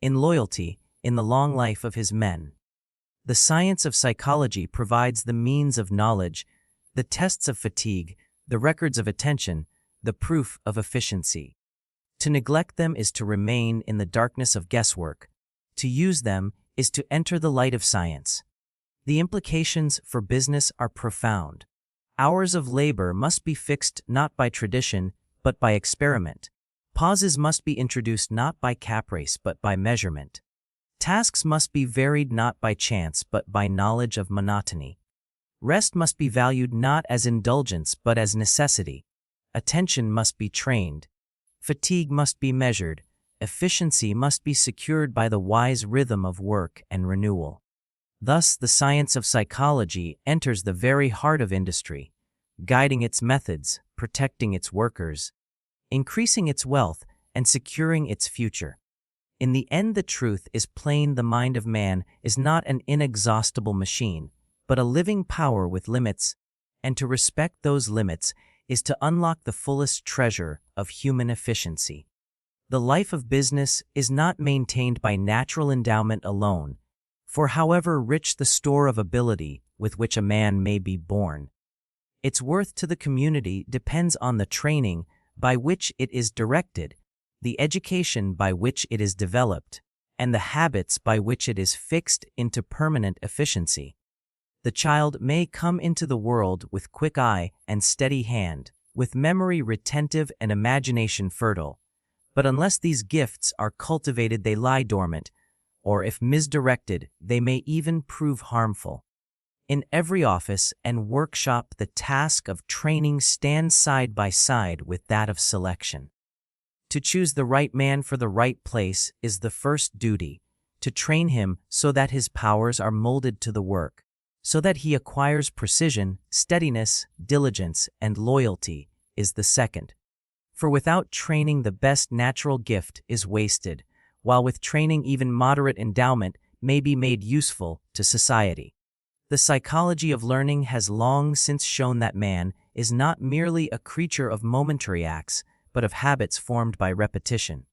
in loyalty, in the long life of his men. The science of psychology provides the means of knowledge, the tests of fatigue, the records of attention, the proof of efficiency. To neglect them is to remain in the darkness of guesswork. To use them is to enter the light of science. The implications for business are profound. Hours of labor must be fixed not by tradition, but by experiment. Pauses must be introduced not by caprice, but by measurement. Tasks must be varied not by chance, but by knowledge of monotony. Rest must be valued not as indulgence, but as necessity. Attention must be trained. Fatigue must be measured. Efficiency must be secured by the wise rhythm of work and renewal. Thus, the science of psychology enters the very heart of industry, guiding its methods, protecting its workers, increasing its wealth, and securing its future. In the end, the truth is plain: the mind of man is not an inexhaustible machine, but a living power with limits, and to respect those limits is to unlock the fullest treasure of human efficiency. The life of business is not maintained by natural endowment alone, for however rich the store of ability with which a man may be born, its worth to the community depends on the training by which it is directed, the education by which it is developed, and the habits by which it is fixed into permanent efficiency. The child may come into the world with quick eye and steady hand, with memory retentive and imagination fertile, but unless these gifts are cultivated, they lie dormant, or if misdirected, they may even prove harmful. In every office and workshop, the task of training stands side by side with that of selection. To choose the right man for the right place is the first duty, to train him so that his powers are molded to the work, so that he acquires precision, steadiness, diligence, and loyalty is the second. For without training, the best natural gift is wasted, while with training even moderate endowment may be made useful to society. The psychology of learning has long since shown that man is not merely a creature of momentary acts, but of habits formed by repetition.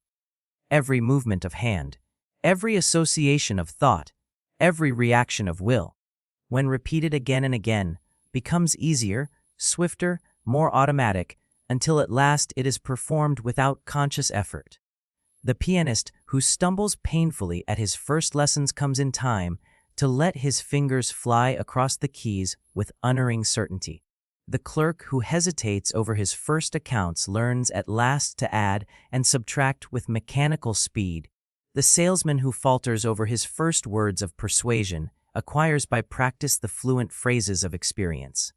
Every movement of hand, every association of thought, every reaction of will, when repeated again and again, becomes easier, swifter, more automatic, until at last it is performed without conscious effort. The pianist who stumbles painfully at his first lessons comes in time to let his fingers fly across the keys with unerring certainty. The clerk who hesitates over his first accounts learns at last to add and subtract with mechanical speed. The salesman who falters over his first words of persuasion acquires by practice the fluent phrases of experience.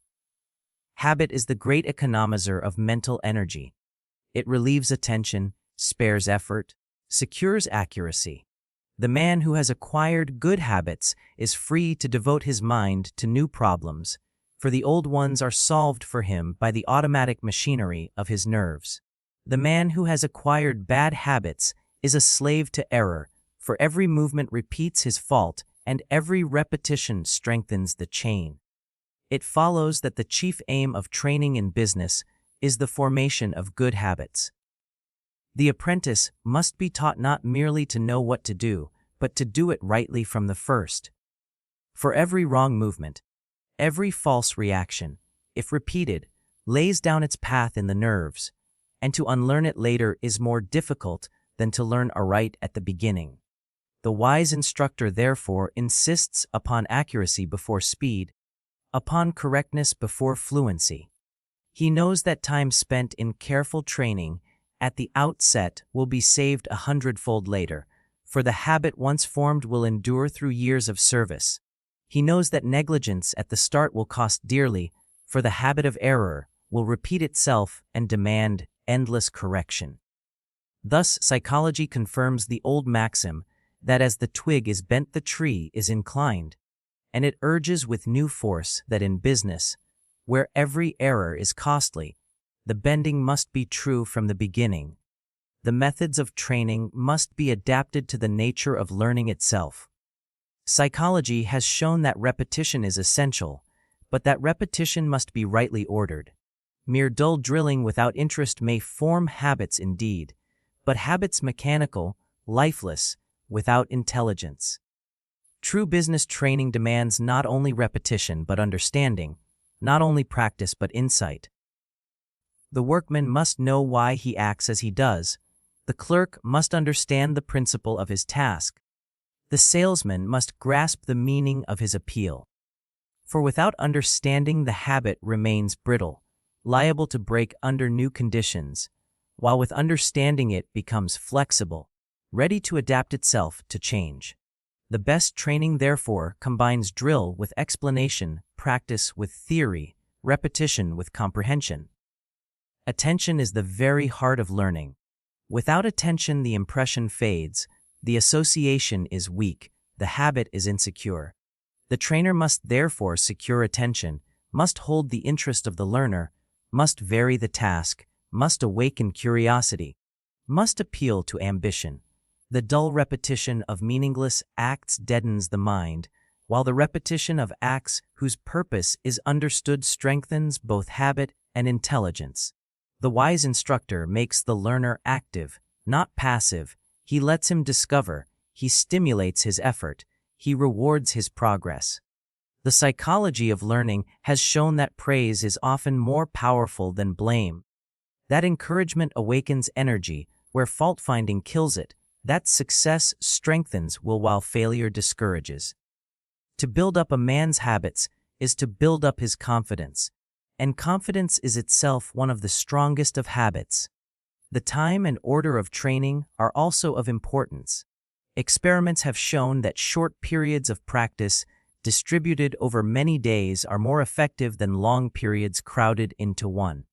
Habit is the great economizer of mental energy. It relieves attention, spares effort, secures accuracy. The man who has acquired good habits is free to devote his mind to new problems, for the old ones are solved for him by the automatic machinery of his nerves. The man who has acquired bad habits is a slave to error, for every movement repeats his fault and every repetition strengthens the chain. It follows that the chief aim of training in business is the formation of good habits. The apprentice must be taught not merely to know what to do, but to do it rightly from the first. For every wrong movement, every false reaction, if repeated, lays down its path in the nerves, and to unlearn it later is more difficult than to learn aright at the beginning. The wise instructor therefore insists upon accuracy before speed, upon correctness before fluency. He knows that time spent in careful training at the outset will be saved 100-fold later, for the habit once formed will endure through years of service. He knows that negligence at the start will cost dearly, for the habit of error will repeat itself and demand endless correction. Thus, psychology confirms the old maxim that as the twig is bent the tree is inclined, and it urges with new force that in business, where every error is costly, the bending must be true from the beginning. The methods of training must be adapted to the nature of learning itself. Psychology has shown that repetition is essential, but that repetition must be rightly ordered. Mere dull drilling without interest may form habits indeed, but habits mechanical, lifeless, without intelligence. True business training demands not only repetition but understanding, not only practice but insight. The workman must know why he acts as he does. The clerk must understand the principle of his task. The salesman must grasp the meaning of his appeal. For without understanding, the habit remains brittle, liable to break under new conditions, while with understanding it becomes flexible, ready to adapt itself to change. The best training, therefore, combines drill with explanation, practice with theory, repetition with comprehension. Attention is the very heart of learning. Without attention, the impression fades, the association is weak, the habit is insecure. The trainer must therefore secure attention, must hold the interest of the learner, must vary the task, must awaken curiosity, must appeal to ambition. The dull repetition of meaningless acts deadens the mind, while the repetition of acts whose purpose is understood strengthens both habit and intelligence. The wise instructor makes the learner active, not passive. He lets him discover, he stimulates his effort, he rewards his progress. The psychology of learning has shown that praise is often more powerful than blame. That encouragement awakens energy where fault-finding kills it, that success strengthens will while failure discourages. To build up a man's habits is to build up his confidence, and confidence is itself one of the strongest of habits. The time and order of training are also of importance. Experiments have shown that short periods of practice distributed over many days are more effective than long periods crowded into one.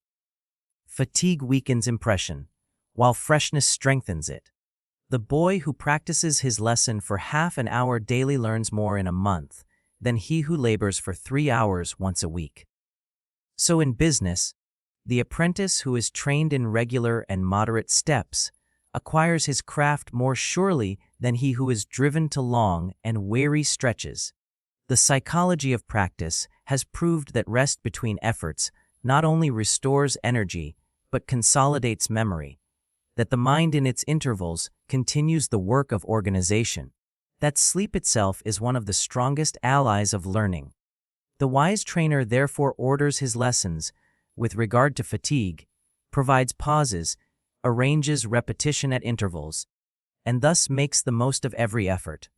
Fatigue weakens impression, while freshness strengthens it. The boy who practices his lesson for half an hour daily learns more in a month than he who labors for 3 hours once a week. So in business, the apprentice who is trained in regular and moderate steps acquires his craft more surely than he who is driven to long and weary stretches. The psychology of practice has proved that rest between efforts not only restores energy but consolidates memory, that the mind in its intervals continues the work of organization, that sleep itself is one of the strongest allies of learning. The wise trainer therefore orders his lessons with regard to fatigue, provides pauses, arranges repetition at intervals, and thus makes the most of every effort.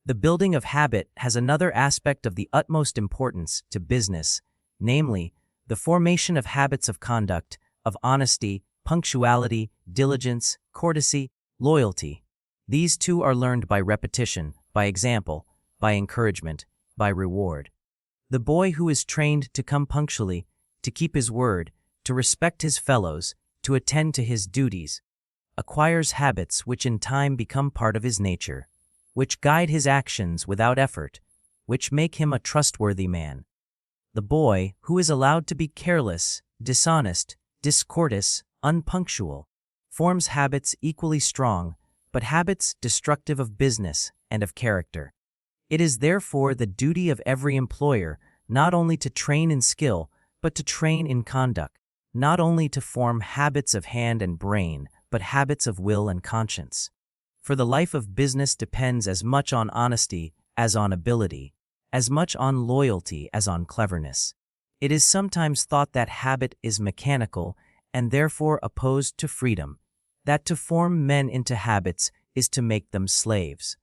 The building of habit has another aspect of the utmost importance to business, namely, the formation of habits of conduct, of honesty, punctuality, diligence, courtesy, loyalty. These too are learned by repetition, by example, by encouragement, by reward. The boy who is trained to come punctually, to keep his word, to respect his fellows, to attend to his duties, acquires habits which in time become part of his nature, which guide his actions without effort, which make him a trustworthy man. The boy who is allowed to be careless, dishonest, discourteous, unpunctual, forms habits equally strong, but habits destructive of business and of character. It is therefore the duty of every employer not only to train in skill, but to train in conduct, not only to form habits of hand and brain, but habits of will and conscience. For the life of business depends as much on honesty as on ability, as much on loyalty as on cleverness. It is sometimes thought that habit is mechanical and therefore opposed to freedom, that to form men into habits is to make them slaves.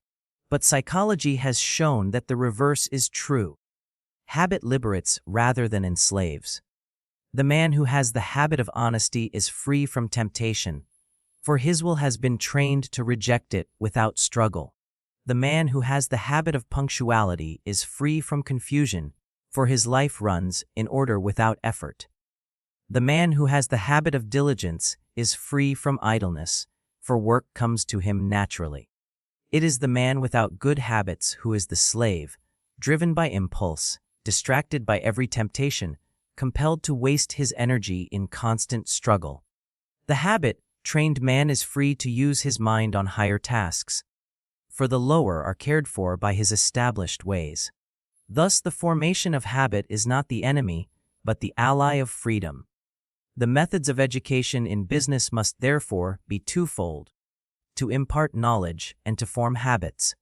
But psychology has shown that the reverse is true. Habit liberates rather than enslaves. The man who has the habit of honesty is free from temptation, for his will has been trained to reject it without struggle. The man who has the habit of punctuality is free from confusion, for his life runs in order without effort. The man who has the habit of diligence is free from idleness, for work comes to him naturally. It is the man without good habits who is the slave, driven by impulse, distracted by every temptation, compelled to waste his energy in constant struggle. The habit-trained man is free to use his mind on higher tasks, for the lower are cared for by his established ways. Thus the formation of habit is not the enemy, but the ally of freedom. The methods of education in business must therefore be twofold: to impart knowledge and to form habits.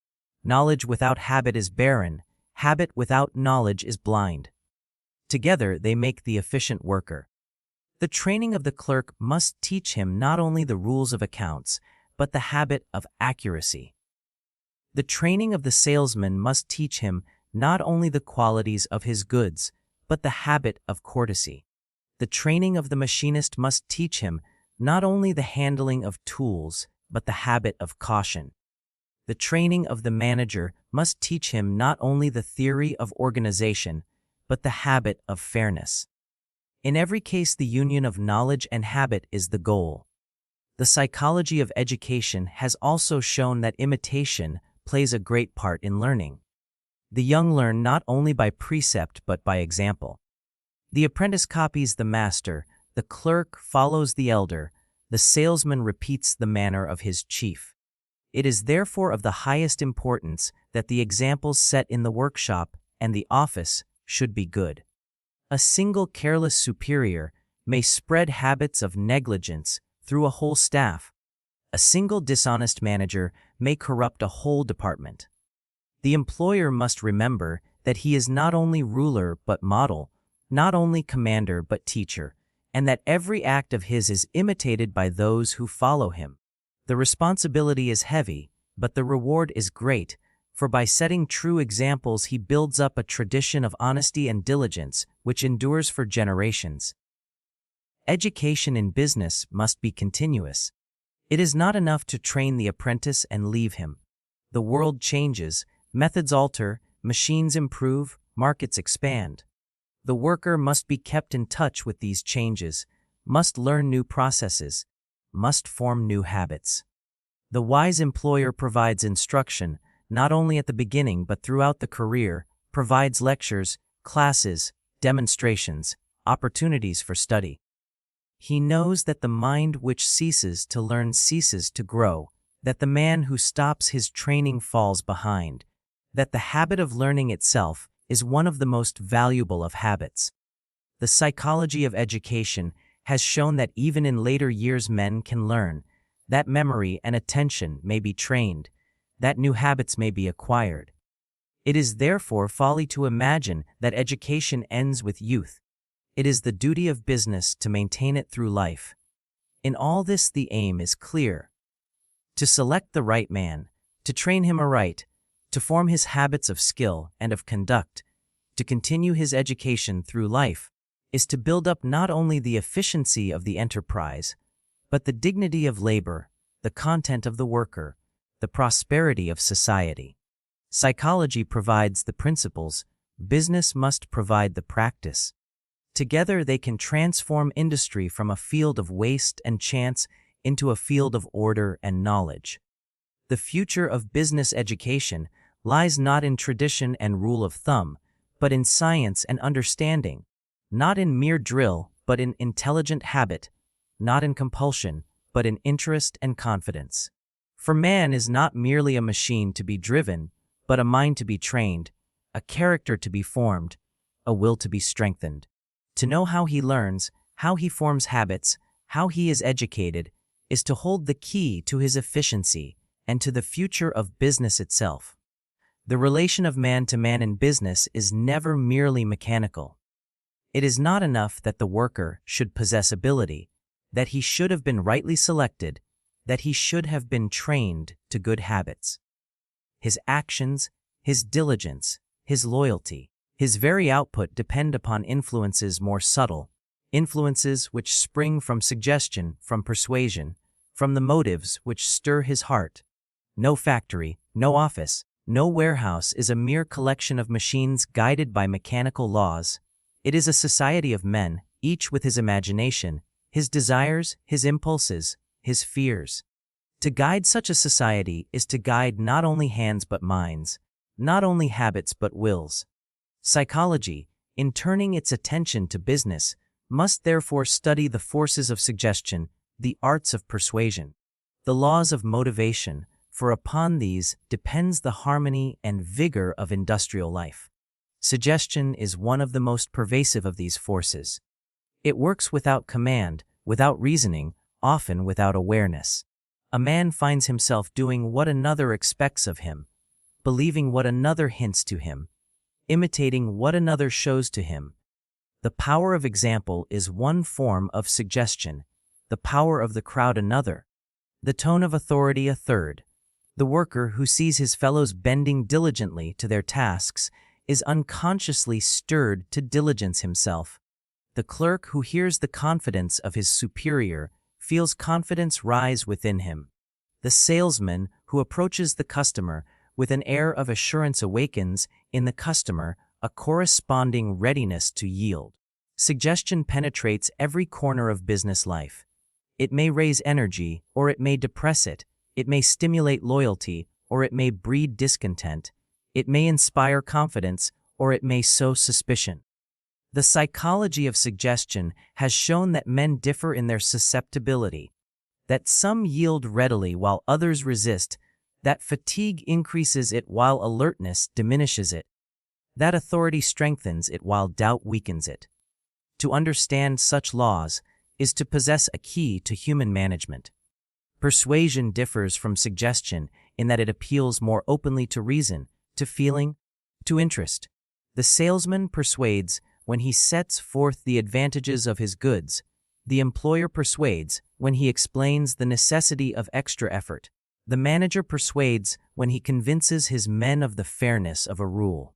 Knowledge without habit is barren, habit without knowledge is blind. Together they make the efficient worker. The training of the clerk must teach him not only the rules of accounts, but the habit of accuracy. The training of the salesman must teach him not only the qualities of his goods, but the habit of courtesy. The training of the machinist must teach him not only the handling of tools, but the habit of caution. The training of the manager must teach him not only the theory of organization, but the habit of fairness. In every case, the union of knowledge and habit is the goal. The psychology of education has also shown that imitation plays a great part in learning. The young learn not only by precept but by example. The apprentice copies the master, the clerk follows the elder, the salesman repeats the manner of his chief. It is therefore of the highest importance that the examples set in the workshop and the office should be good. A single careless superior may spread habits of negligence through a whole staff. A single dishonest manager may corrupt a whole department. The employer must remember that he is not only ruler but model, not only commander but teacher, and that every act of his is imitated by those who follow him. The responsibility is heavy, but the reward is great, for by setting true examples he builds up a tradition of honesty and diligence which endures for generations. Education in business must be continuous. It is not enough to train the apprentice and leave him. The world changes, methods alter, machines improve, markets expand. The worker must be kept in touch with these changes, must learn new processes, must form new habits. The wise employer provides instruction, not only at the beginning but throughout the career, provides lectures, classes, demonstrations, opportunities for study. He knows that the mind which ceases to learn ceases to grow, that the man who stops his training falls behind, that the habit of learning itself is one of the most valuable of habits. The psychology of education has shown that even in later years men can learn, that memory and attention may be trained, that new habits may be acquired. It is therefore folly to imagine that education ends with youth. It is the duty of business to maintain it through life. In all this the aim is clear: to select the right man, to train him aright, to form his habits of skill and of conduct, to continue his education through life, is to build up not only the efficiency of the enterprise, but the dignity of labor, the content of the worker, the prosperity of society. Psychology provides the principles, business must provide the practice. Together they can transform industry from a field of waste and chance into a field of order and knowledge. The future of business education lies not in tradition and rule of thumb, but in science and understanding, not in mere drill, but in intelligent habit, not in compulsion, but in interest and confidence. For man is not merely a machine to be driven, but a mind to be trained, a character to be formed, a will to be strengthened. To know how he learns, how he forms habits, how he is educated, is to hold the key to his efficiency and to the future of business itself. The relation of man to man in business is never merely mechanical. It is not enough that the worker should possess ability. that he should have been rightly selected, that he should have been trained to good habits. His actions, his diligence, his loyalty, his very output depend upon influences more subtle, influences which spring from suggestion, from persuasion, from the motives which stir his heart. No factory, no office, no warehouse is a mere collection of machines guided by mechanical laws. It is a society of men, each with his imagination, his desires, his impulses, his fears. To guide such a society is to guide not only hands but minds, not only habits but wills. Psychology, in turning its attention to business, must therefore study the forces of suggestion, the arts of persuasion, the laws of motivation, for upon these depends the harmony and vigor of industrial life. Suggestion is one of the most pervasive of these forces. It works without command, without reasoning, often without awareness. A man finds himself doing what another expects of him, believing what another hints to him, imitating what another shows to him. The power of example is one form of suggestion, the power of the crowd another, the tone of authority a third. The worker who sees his fellows bending diligently to their tasks is unconsciously stirred to diligence himself. The clerk who hears the confidence of his superior feels confidence rise within him. The salesman who approaches the customer with an air of assurance awakens in the customer a corresponding readiness to yield. Suggestion penetrates every corner of business life. It may raise energy, or it may depress it. It may stimulate loyalty, or it may breed discontent. It may inspire confidence, or it may sow suspicion. The psychology of suggestion has shown that men differ in their susceptibility, that some yield readily while others resist, that fatigue increases it while alertness diminishes it, that authority strengthens it while doubt weakens it. To understand such laws is to possess a key to human management. Persuasion differs from suggestion in that it appeals more openly to reason, to feeling, to interest. The salesman persuades when he sets forth the advantages of his goods. The employer persuades when he explains the necessity of extra effort. The manager persuades when he convinces his men of the fairness of a rule.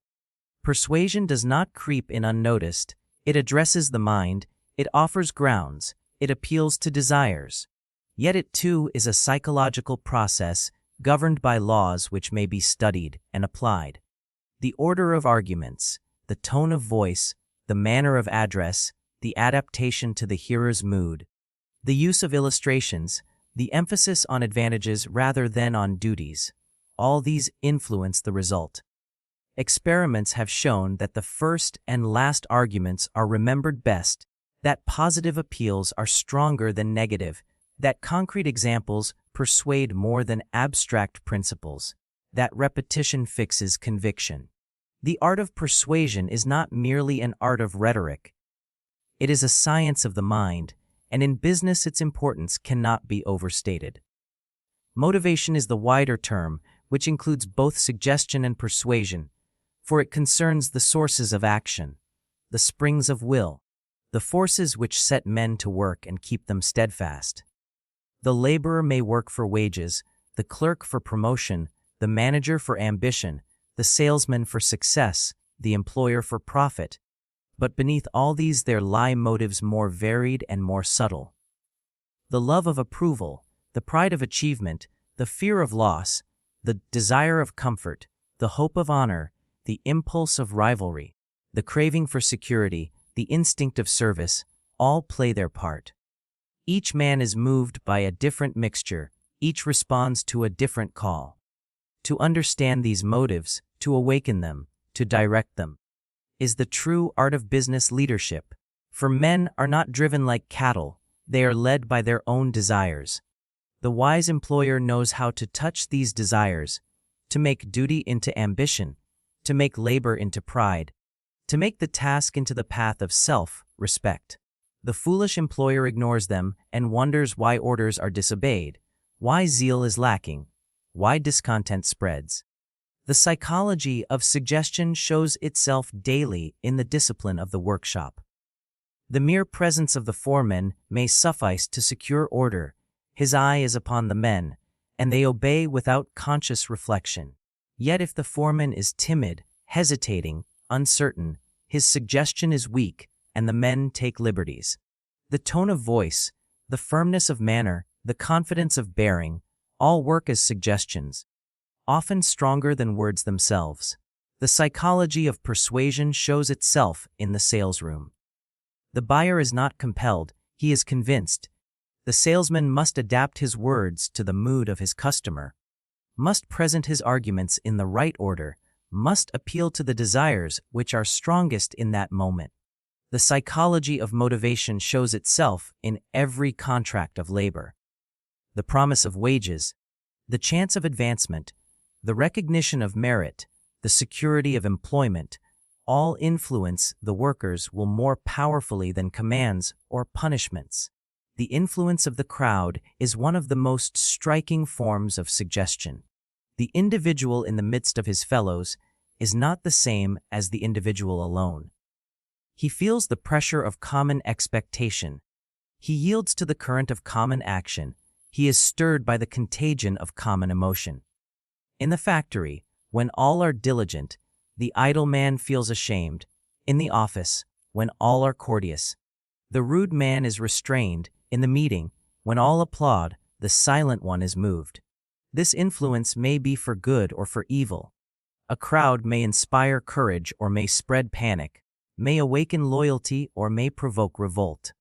Persuasion does not creep in unnoticed. It addresses the mind, it offers grounds, it appeals to desires. Yet it too is a psychological process governed by laws which may be studied and applied. The order of arguments, the tone of voice, the manner of address, the adaptation to the hearer's mood, the use of illustrations, the emphasis on advantages rather than on duties, all these influence the result. Experiments have shown that the first and last arguments are remembered best, that positive appeals are stronger than negative, that concrete examples persuade more than abstract principles, that repetition fixes conviction. The art of persuasion is not merely an art of rhetoric. It is a science of the mind, and in business its importance cannot be overstated. Motivation is the wider term, which includes both suggestion and persuasion, for it concerns the sources of action, the springs of will, the forces which set men to work and keep them steadfast. The laborer may work for wages, the clerk for promotion, the manager for ambition, the salesman for success, the employer for profit. But beneath all these there lie motives more varied and more subtle. The love of approval, the pride of achievement, the fear of loss, the desire of comfort, the hope of honor, the impulse of rivalry, the craving for security, the instinct of service, all play their part. Each man is moved by a different mixture, each responds to a different call. To understand these motives, to awaken them, to direct them, is the true art of business leadership. For men are not driven like cattle, they are led by their own desires. The wise employer knows how to touch these desires, to make duty into ambition, to make labor into pride, to make the task into the path of self-respect. The foolish employer ignores them and wonders why orders are disobeyed, why zeal is lacking, why discontent spreads. The psychology of suggestion shows itself daily in the discipline of the workshop. The mere presence of the foreman may suffice to secure order. His eye is upon the men, and they obey without conscious reflection. Yet if the foreman is timid, hesitating, uncertain, his suggestion is weak, and the men take liberties. The tone of voice, the firmness of manner, the confidence of bearing, all work as suggestions, often stronger than words themselves. The psychology of persuasion shows itself in the sales room. The buyer is not compelled, he is convinced. The salesman must adapt his words to the mood of his customer, must present his arguments in the right order, must appeal to the desires which are strongest in that moment. The psychology of motivation shows itself in every contract of labor. The promise of wages, the chance of advancement, the recognition of merit, the security of employment, all influence the workers will more powerfully than commands or punishments. The influence of the crowd is one of the most striking forms of suggestion. The individual in the midst of his fellows is not the same as the individual alone. He feels the pressure of common expectation. He yields to the current of common action. He is stirred by the contagion of common emotion. In the factory, when all are diligent, the idle man feels ashamed. In the office, when all are courteous, the rude man is restrained. In the meeting, when all applaud, the silent one is moved. This influence may be for good or for evil. A crowd may inspire courage or may spread panic, may awaken loyalty or may provoke revolt.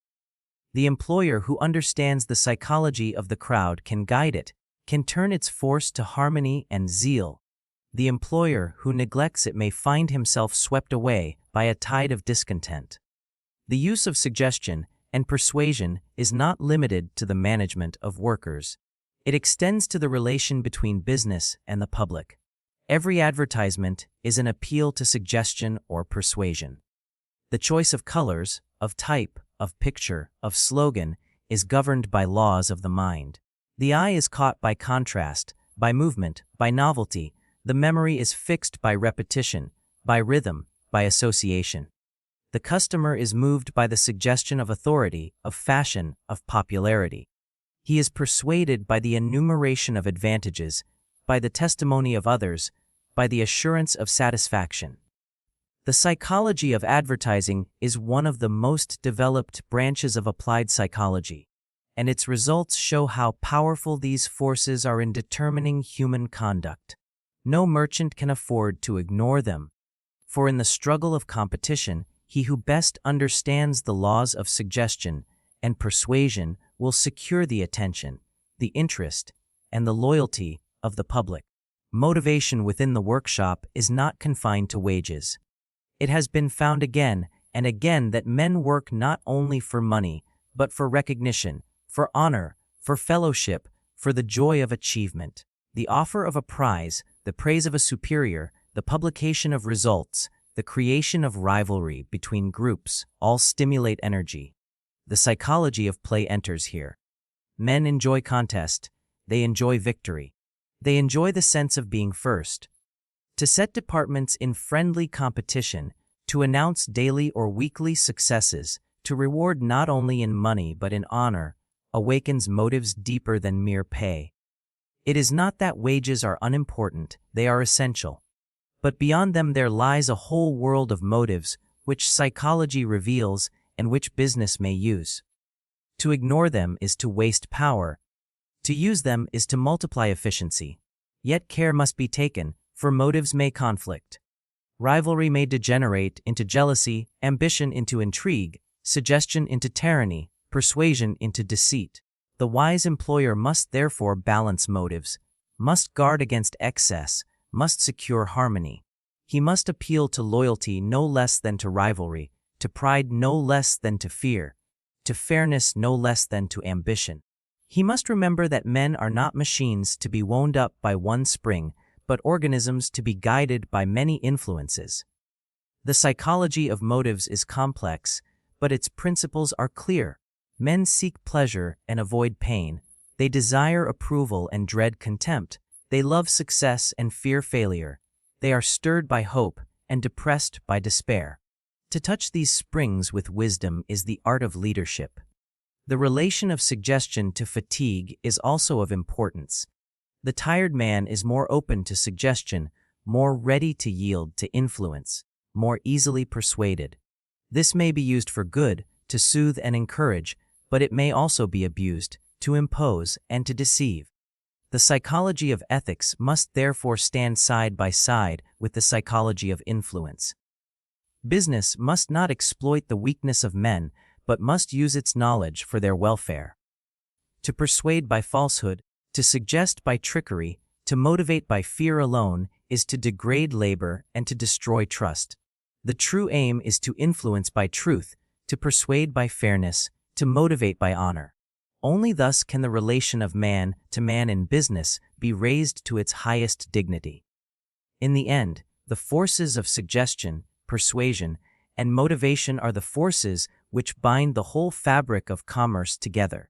The employer who understands the psychology of the crowd can guide it, can turn its force to harmony and zeal. The employer who neglects it may find himself swept away by a tide of discontent. The use of suggestion and persuasion is not limited to the management of workers. It extends to the relation between business and the public. Every advertisement is an appeal to suggestion or persuasion. The choice of colors, of type, of picture, of slogan is governed by laws of the mind. The eye is caught by contrast, by movement, by novelty. The memory is fixed by repetition, by rhythm, by association. The customer is moved by the suggestion of authority, of fashion, of popularity. He is persuaded by the enumeration of advantages, by the testimony of others, by the assurance of satisfaction. The psychology of advertising is one of the most developed branches of applied psychology, and its results show how powerful these forces are in determining human conduct. No merchant can afford to ignore them, for in the struggle of competition, he who best understands the laws of suggestion and persuasion will secure the attention, the interest, and the loyalty of the public. Motivation within the workshop is not confined to wages. It has been found again and again that men work not only for money, but for recognition, for honor, for fellowship, for the joy of achievement. The offer of a prize, the praise of a superior, the publication of results, the creation of rivalry between groups all stimulate energy. The psychology of play enters here. Men enjoy contest. They enjoy victory. They enjoy the sense of being first. To set departments in friendly competition, to announce daily or weekly successes, to reward not only in money but in honor, awakens motives deeper than mere pay. It is not that wages are unimportant, they are essential. But beyond them there lies a whole world of motives which psychology reveals and which business may use. To ignore them is to waste power. To use them is to multiply efficiency. Yet care must be taken, for motives may conflict. Rivalry may degenerate into jealousy, ambition into intrigue, suggestion into tyranny, persuasion into deceit. The wise employer must therefore balance motives, must guard against excess, must secure harmony. He must appeal to loyalty no less than to rivalry, to pride no less than to fear, to fairness no less than to ambition. He must remember that men are not machines to be wound up by one spring, but organisms to be guided by many influences. The psychology of motives is complex, but its principles are clear. Men seek pleasure and avoid pain. They desire approval and dread contempt. They love success and fear failure. They are stirred by hope and depressed by despair. To touch these springs with wisdom is the art of leadership. The relation of suggestion to fatigue is also of importance. The tired man is more open to suggestion, more ready to yield to influence, more easily persuaded. This may be used for good, to soothe and encourage, but it may also be abused, to impose and to deceive. The psychology of ethics must therefore stand side by side with the psychology of influence. Business must not exploit the weakness of men, but must use its knowledge for their welfare. To persuade by falsehood, to suggest by trickery, to motivate by fear alone is to degrade labor and to destroy trust. The true aim is to influence by truth, to persuade by fairness, to motivate by honor. Only thus can the relation of man to man in business be raised to its highest dignity. In the end, the forces of suggestion, persuasion, and motivation are the forces which bind the whole fabric of commerce together.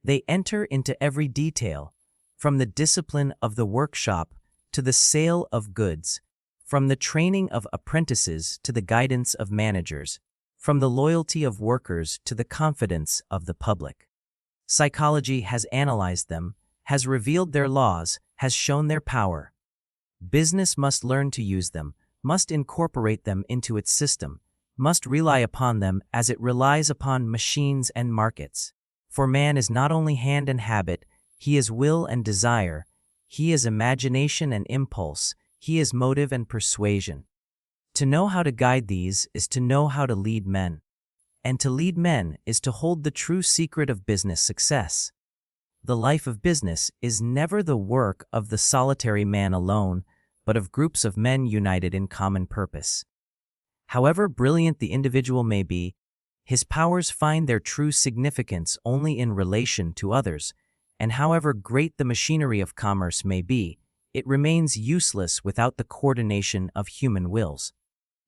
They enter into every detail, from the discipline of the workshop to the sale of goods, from the training of apprentices to the guidance of managers, from the loyalty of workers to the confidence of the public. Psychology has analyzed them, has revealed their laws, has shown their power. Business must learn to use them, must incorporate them into its system, must rely upon them as it relies upon machines and markets. For man is not only hand and habit, he is will and desire, he is imagination and impulse, he is motive and persuasion. To know how to guide these is to know how to lead men. And to lead men is to hold the true secret of business success. The life of business is never the work of the solitary man alone, but of groups of men united in common purpose. However brilliant the individual may be, his powers find their true significance only in relation to others, and however great the machinery of commerce may be, it remains useless without the coordination of human wills.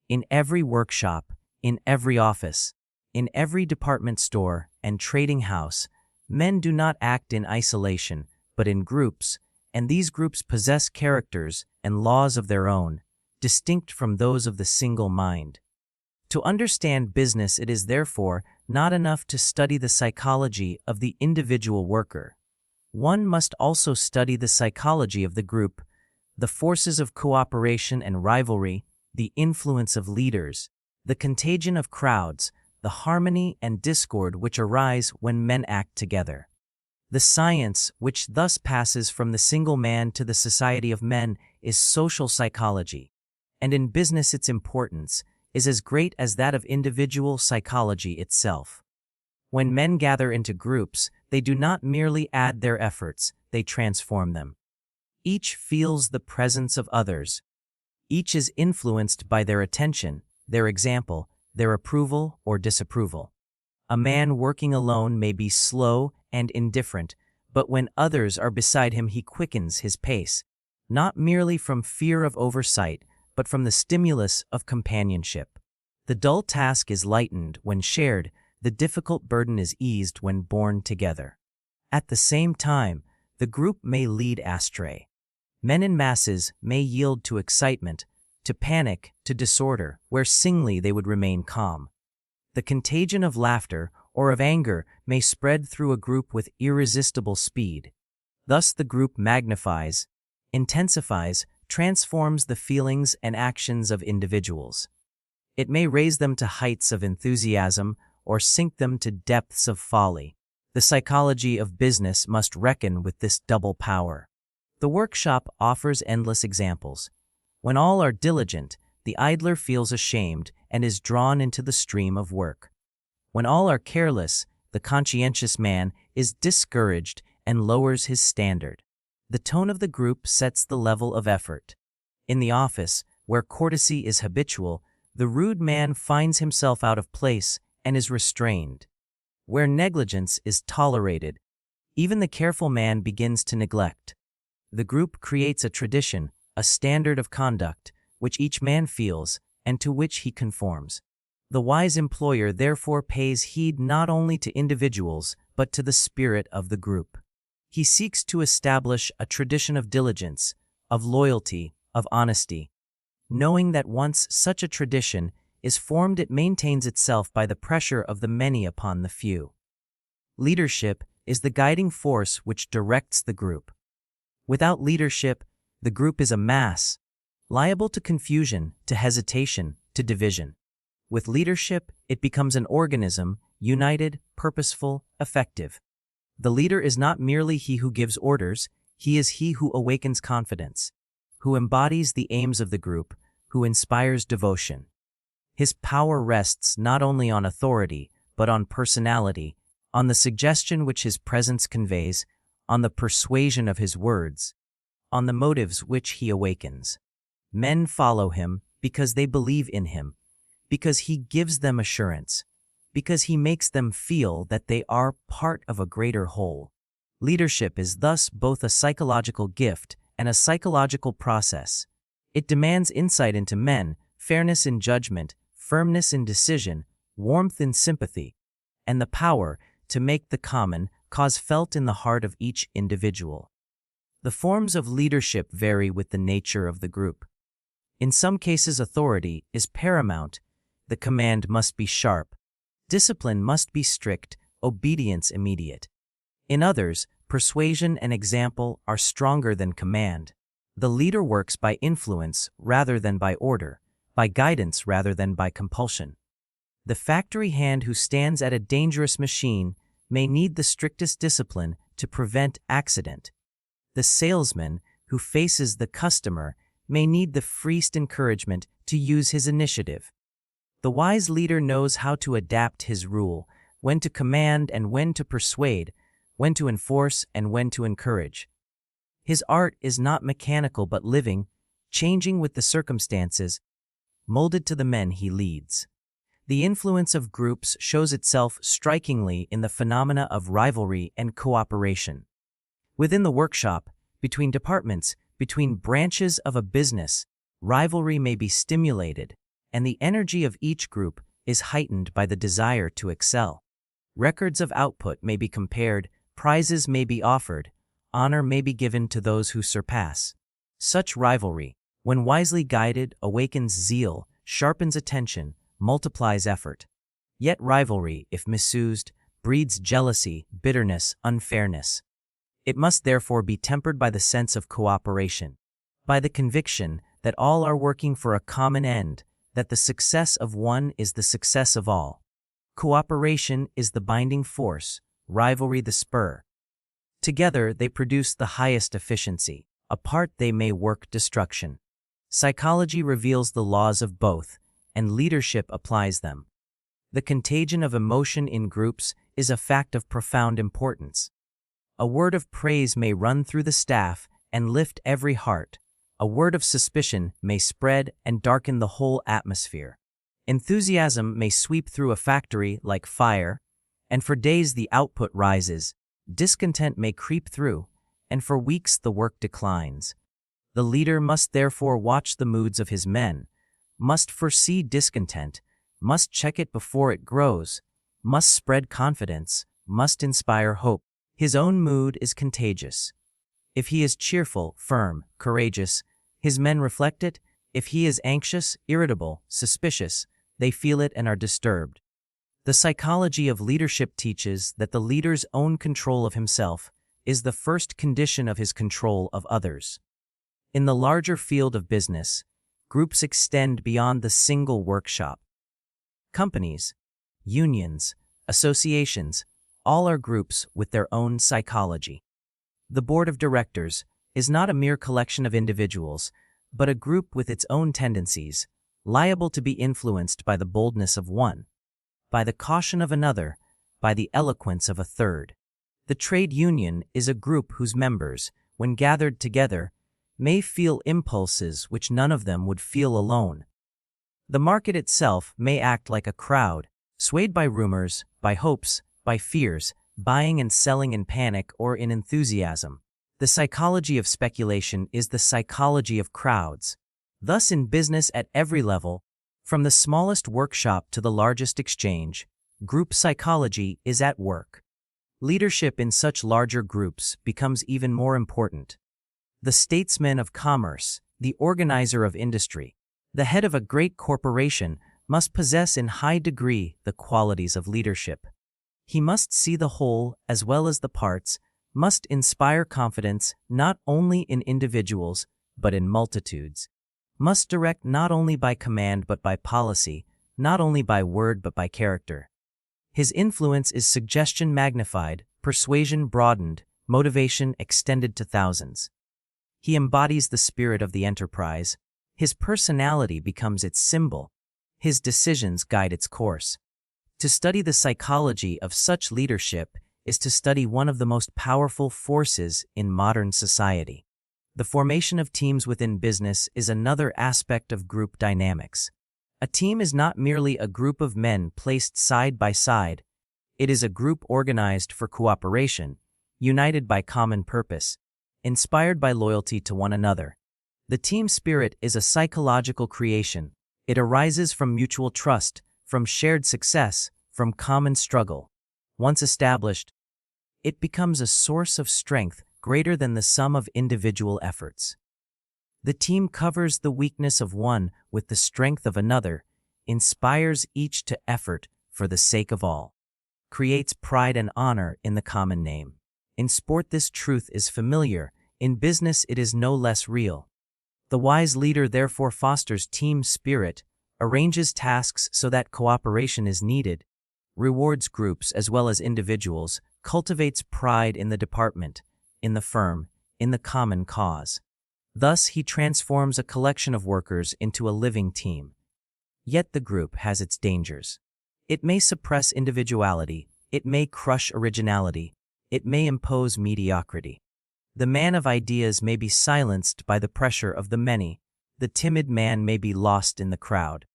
In every workshop, in every office, in every department store and trading house, men do not act in isolation, but in groups, and these groups possess characters and laws of their own, distinct from those of the single mind. To understand business, it is therefore not enough to study the psychology of the individual worker. One must also study the psychology of the group, the forces of cooperation and rivalry, the influence of leaders, the contagion of crowds, the harmony and discord which arise when men act together. The science which thus passes from the single man to the society of men is social psychology, and in business its importance is as great as that of individual psychology itself. When men gather into groups, they do not merely add their efforts, they transform them. Each feels the presence of others. Each is influenced by their attention, their example, their approval or disapproval. A man working alone may be slow and indifferent, but when others are beside him he quickens his pace, not merely from fear of oversight, but from the stimulus of companionship. The dull task is lightened when shared, the difficult burden is eased when borne together. At the same time, the group may lead astray. Men in masses may yield to excitement, to panic, to disorder, where singly they would remain calm. The contagion of laughter or of anger may spread through a group with irresistible speed. Thus the group magnifies, intensifies, transforms the feelings and actions of individuals. It may raise them to heights of enthusiasm or sink them to depths of folly. The psychology of business must reckon with this double power. The workshop offers endless examples. When all are diligent, the idler feels ashamed and is drawn into the stream of work. When all are careless, the conscientious man is discouraged and lowers his standard. The tone of the group sets the level of effort. In the office, where courtesy is habitual, the rude man finds himself out of place and is restrained. Where negligence is tolerated, even the careful man begins to neglect. The group creates a tradition, a standard of conduct, which each man feels and to which he conforms. The wise employer therefore pays heed not only to individuals, but to the spirit of the group. He seeks to establish a tradition of diligence, of loyalty, of honesty, knowing that once such a tradition is formed, it maintains itself by the pressure of the many upon the few. Leadership is the guiding force which directs the group. Without leadership, the group is a mass, liable to confusion, to hesitation, to division. With leadership, it becomes an organism, united, purposeful, effective. The leader is not merely he who gives orders, he is he who awakens confidence, who embodies the aims of the group, who inspires devotion. His power rests not only on authority, but on personality, on the suggestion which his presence conveys, on the persuasion of his words, on the motives which he awakens. Men follow him because they believe in him, because he gives them assurance, because he makes them feel that they are part of a greater whole. Leadership is thus both a psychological gift and a psychological process. It demands insight into men, fairness in judgment, firmness in decision, warmth in sympathy, and the power to make the common cause felt in the heart of each individual. The forms of leadership vary with the nature of the group. In some cases, authority is paramount. The command must be sharp. Discipline must be strict, obedience immediate. In others, persuasion and example are stronger than command. The leader works by influence rather than by order, by guidance rather than by compulsion. The factory hand who stands at a dangerous machine may need the strictest discipline to prevent accident. The salesman who faces the customer may need the freest encouragement to use his initiative. The wise leader knows how to adapt his rule, when to command and when to persuade, when to enforce and when to encourage. His art is not mechanical but living, changing with the circumstances, molded to the men he leads. The influence of groups shows itself strikingly in the phenomena of rivalry and cooperation. Within the workshop, between departments, between branches of a business, rivalry may be stimulated, and the energy of each group is heightened by the desire to excel. Records of output may be compared, prizes may be offered, honor may be given to those who surpass. Such rivalry, when wisely guided, awakens zeal, sharpens attention, multiplies effort. Yet rivalry, if misused, breeds jealousy, bitterness, unfairness. It must therefore be tempered by the sense of cooperation, by the conviction that all are working for a common end, that the success of one is the success of all. Cooperation is the binding force, rivalry the spur. Together they produce the highest efficiency. Apart they may work destruction. Psychology reveals the laws of both, and leadership applies them. The contagion of emotion in groups is a fact of profound importance. A word of praise may run through the staff and lift every heart. A word of suspicion may spread and darken the whole atmosphere. Enthusiasm may sweep through a factory like fire, and for days the output rises. Discontent may creep through, and for weeks the work declines. The leader must therefore watch the moods of his men, must foresee discontent, must check it before it grows, must spread confidence, must inspire hope. His own mood is contagious. If he is cheerful, firm, courageous, his men reflect it. If he is anxious, irritable, suspicious, they feel it and are disturbed. The psychology of leadership teaches that the leader's own control of himself is the first condition of his control of others. In the larger field of business, groups extend beyond the single workshop. Companies, unions, associations, all are groups with their own psychology. The board of directors is not a mere collection of individuals, but a group with its own tendencies, liable to be influenced by the boldness of one, by the caution of another, by the eloquence of a third. The trade union is a group whose members, when gathered together, may feel impulses which none of them would feel alone. The market itself may act like a crowd, swayed by rumors, by hopes, by fears, buying and selling in panic or in enthusiasm. The psychology of speculation is the psychology of crowds. Thus in business at every level, from the smallest workshop to the largest exchange, group psychology is at work. Leadership in such larger groups becomes even more important. The statesman of commerce, the organizer of industry, the head of a great corporation must possess in high degree the qualities of leadership. He must see the whole as well as the parts, must inspire confidence not only in individuals but in multitudes, must direct not only by command but by policy, not only by word but by character. His influence is suggestion magnified, persuasion broadened, motivation extended to thousands. He embodies the spirit of the enterprise. His personality becomes its symbol. His decisions guide its course. To study the psychology of such leadership is to study one of the most powerful forces in modern society. The formation of teams within business is another aspect of group dynamics. A team is not merely a group of men placed side by side. It is a group organized for cooperation, united by common purpose, inspired by loyalty to one another. The team spirit is a psychological creation. It arises from mutual trust, from shared success, from common struggle. Once established, it becomes a source of strength greater than the sum of individual efforts. The team covers the weakness of one with the strength of another, inspires each to effort for the sake of all, creates pride and honor in the common name. In sport, this truth is familiar. In business, it is no less real. The wise leader therefore fosters team spirit, arranges tasks so that cooperation is needed, rewards groups as well as individuals, cultivates pride in the department, in the firm, in the common cause. Thus, he transforms a collection of workers into a living team. Yet the group has its dangers. It may suppress individuality, it may crush originality, it may impose mediocrity. The man of ideas may be silenced by the pressure of the many. The timid man may be lost in the crowd.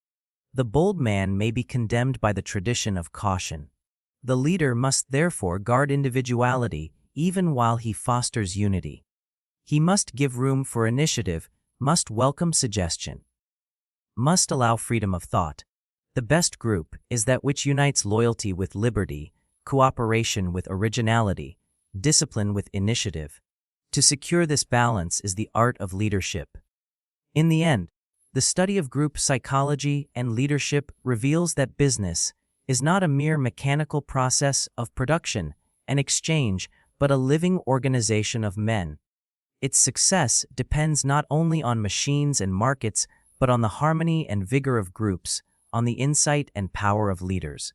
The bold man may be condemned by the tradition of caution. The leader must therefore guard individuality even while he fosters unity. He must give room for initiative, must welcome suggestion, must allow freedom of thought. The best group is that which unites loyalty with liberty, cooperation with originality, discipline with initiative. To secure this balance is the art of leadership. In the end, the study of group psychology and leadership reveals that business is not a mere mechanical process of production and exchange, but a living organization of men. Its success depends not only on machines and markets, but on the harmony and vigor of groups, on the insight and power of leaders.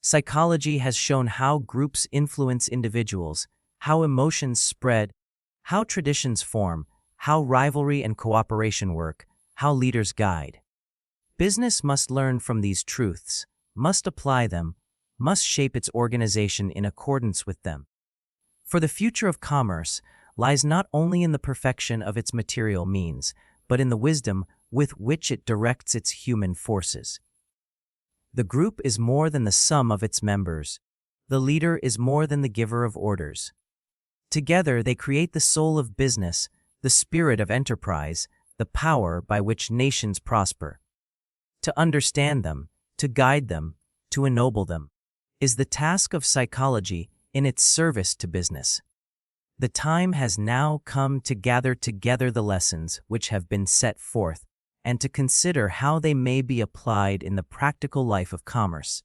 Psychology has shown how groups influence individuals, how emotions spread, how traditions form, how rivalry and cooperation work, how leaders guide. Business must learn from these truths, must apply them, must shape its organization in accordance with them. For the future of commerce lies not only in the perfection of its material means, but in the wisdom with which it directs its human forces. The group is more than the sum of its members. The leader is more than the giver of orders. Together they create the soul of business, the spirit of enterprise, the power by which nations prosper. To understand them, to guide them, to ennoble them, is the task of psychology in its service to business. The time has now come to gather together the lessons which have been set forth and to consider how they may be applied in the practical life of commerce.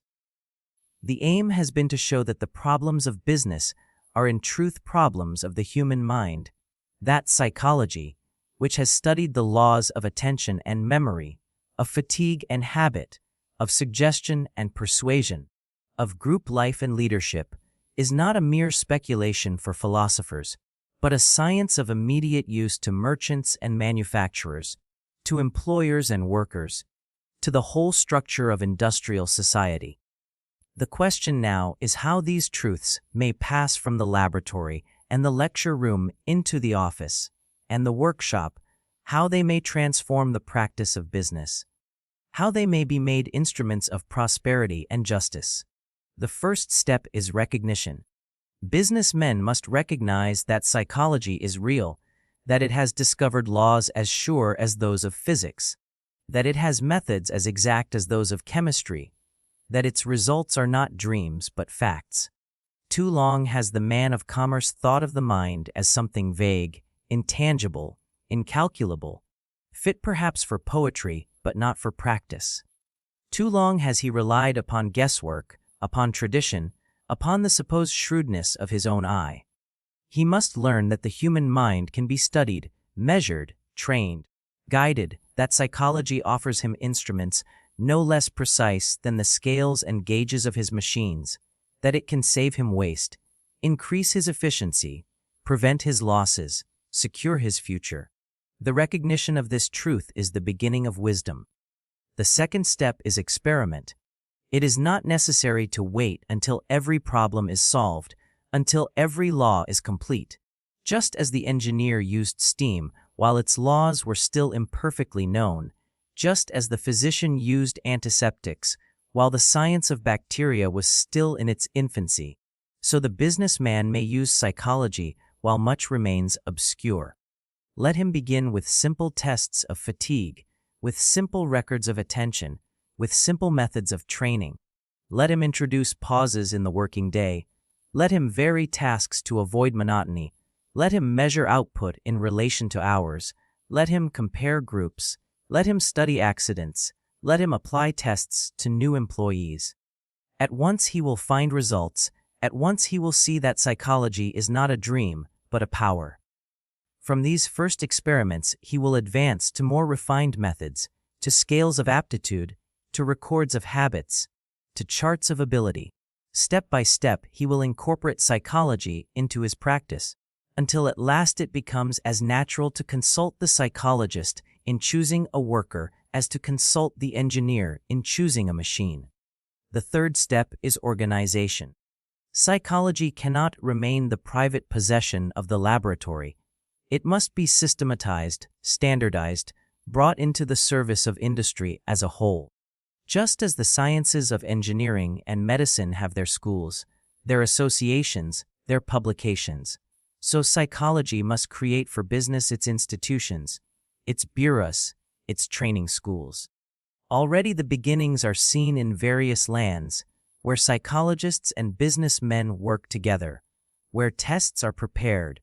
The aim has been to show that the problems of business are in truth problems of the human mind, that psychology, which has studied the laws of attention and memory, of fatigue and habit, of suggestion and persuasion, of group life and leadership, is not a mere speculation for philosophers, but a science of immediate use to merchants and manufacturers, to employers and workers, to the whole structure of industrial society. The question now is how these truths may pass from the laboratory and the lecture room into the office and the workshop, how they may transform the practice of business, how they may be made instruments of prosperity and justice. The first step is recognition. Businessmen must recognize that psychology is real, that it has discovered laws as sure as those of physics, that it has methods as exact as those of chemistry, that its results are not dreams but facts. Too long has the man of commerce thought of the mind as something vague, intangible, incalculable, fit perhaps for poetry but not for practice. Too long has he relied upon guesswork, upon tradition, upon the supposed shrewdness of his own eye. He must learn that the human mind can be studied, measured, trained, guided, that psychology offers him instruments no less precise than the scales and gauges of his machines, that it can save him waste, increase his efficiency, prevent his losses, secure his future. The recognition of this truth is the beginning of wisdom. The second step is experiment. It is not necessary to wait until every problem is solved, until every law is complete. Just as the engineer used steam while its laws were still imperfectly known, just as the physician used antiseptics while the science of bacteria was still in its infancy, so the businessman may use psychology while much remains obscure. Let him begin with simple tests of fatigue, with simple records of attention, with simple methods of training. Let him introduce pauses in the working day. Let him vary tasks to avoid monotony. Let him measure output in relation to hours. Let him compare groups. Let him study accidents. Let him apply tests to new employees. At once he will find results. At once he will see that psychology is not a dream, but a power. From these first experiments, he will advance to more refined methods, to scales of aptitude, to records of habits, to charts of ability. Step by step, he will incorporate psychology into his practice, until at last it becomes as natural to consult the psychologist in choosing a worker as to consult the engineer in choosing a machine. The third step is organization. Psychology cannot remain the private possession of the laboratory. It must be systematized, standardized, brought into the service of industry as a whole. Just as the sciences of engineering and medicine have their schools, their associations, their publications, so psychology must create for business its institutions, its bureaus, its training schools. Already the beginnings are seen in various lands, where psychologists and businessmen work together, where tests are prepared,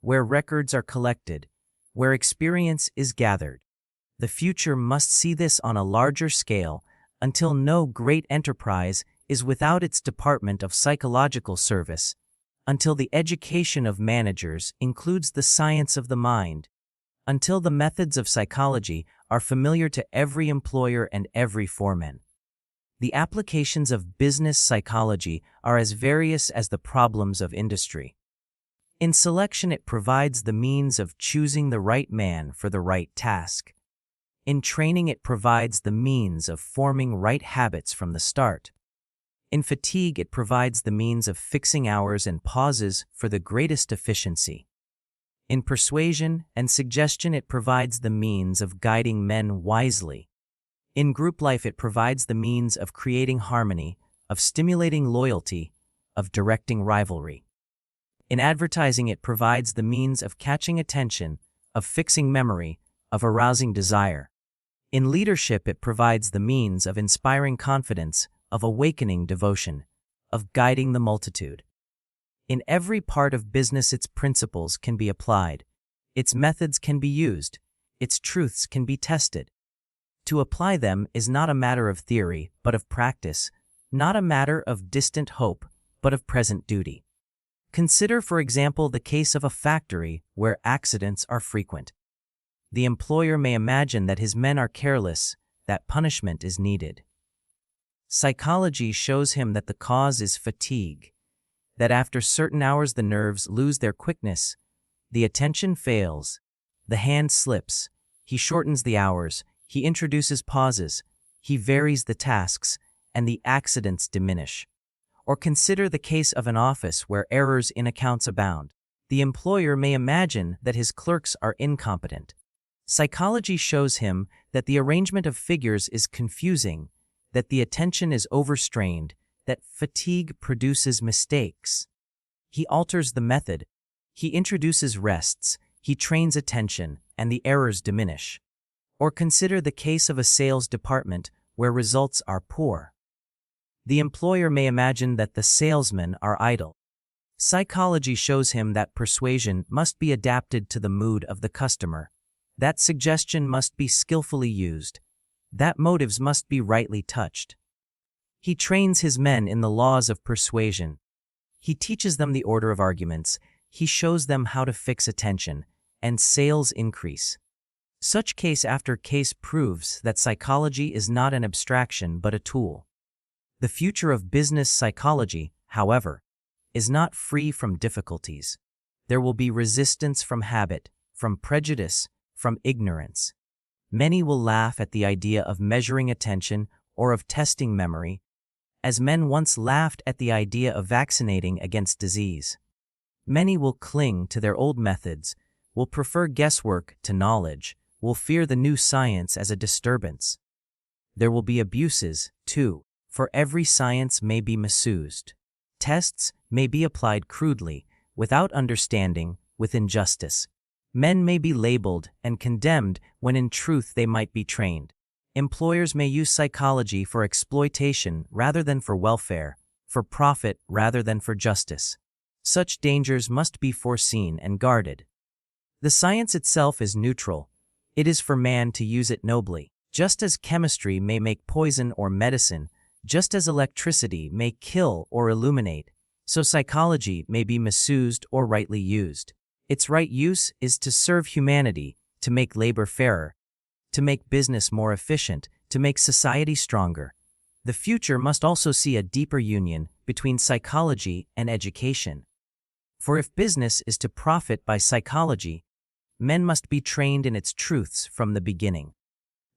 where records are collected, where experience is gathered. The future must see this on a larger scale until no great enterprise is without its department of psychological service, until the education of managers includes the science of the mind, until the methods of psychology are familiar to every employer and every foreman. The applications of business psychology are as various as the problems of industry. In selection, it provides the means of choosing the right man for the right task. In training, it provides the means of forming right habits from the start. In fatigue, it provides the means of fixing hours and pauses for the greatest efficiency. In persuasion and suggestion, it provides the means of guiding men wisely. In group life, it provides the means of creating harmony, of stimulating loyalty, of directing rivalry. In advertising, it provides the means of catching attention, of fixing memory, of arousing desire. In leadership, it provides the means of inspiring confidence, of awakening devotion, of guiding the multitude. In every part of business, its principles can be applied, its methods can be used, its truths can be tested. To apply them is not a matter of theory, but of practice, not a matter of distant hope, but of present duty. Consider, for example, the case of a factory where accidents are frequent. The employer may imagine that his men are careless, that punishment is needed. Psychology shows him that the cause is fatigue, that after certain hours the nerves lose their quickness, the attention fails, the hand slips, he shortens the hours, he introduces pauses, he varies the tasks, and the accidents diminish. Or consider the case of an office where errors in accounts abound. The employer may imagine that his clerks are incompetent. Psychology shows him that the arrangement of figures is confusing, that the attention is overstrained, that fatigue produces mistakes. He alters the method, he introduces rests, he trains attention, and the errors diminish. Or consider the case of a sales department where results are poor. The employer may imagine that the salesmen are idle. Psychology shows him that persuasion must be adapted to the mood of the customer, that suggestion must be skillfully used, that motives must be rightly touched. He trains his men in the laws of persuasion. He teaches them the order of arguments, he shows them how to fix attention, and sales increase. Such case after case proves that psychology is not an abstraction but a tool. The future of business psychology, however, is not free from difficulties. There will be resistance from habit, from prejudice, from ignorance. Many will laugh at the idea of measuring attention or of testing memory, as men once laughed at the idea of vaccinating against disease. Many will cling to their old methods, will prefer guesswork to knowledge, will fear the new science as a disturbance. There will be abuses, too, for every science may be misused. Tests may be applied crudely, without understanding, with injustice. Men may be labeled and condemned when in truth they might be trained. Employers may use psychology for exploitation rather than for welfare, for profit rather than for justice. Such dangers must be foreseen and guarded. The science itself is neutral. It is for man to use it nobly. Just as chemistry may make poison or medicine, just as electricity may kill or illuminate, so psychology may be misused or rightly used. Its right use is to serve humanity, to make labor fairer, to make business more efficient, to make society stronger. The future must also see a deeper union between psychology and education. For if business is to profit by psychology, men must be trained in its truths from the beginning.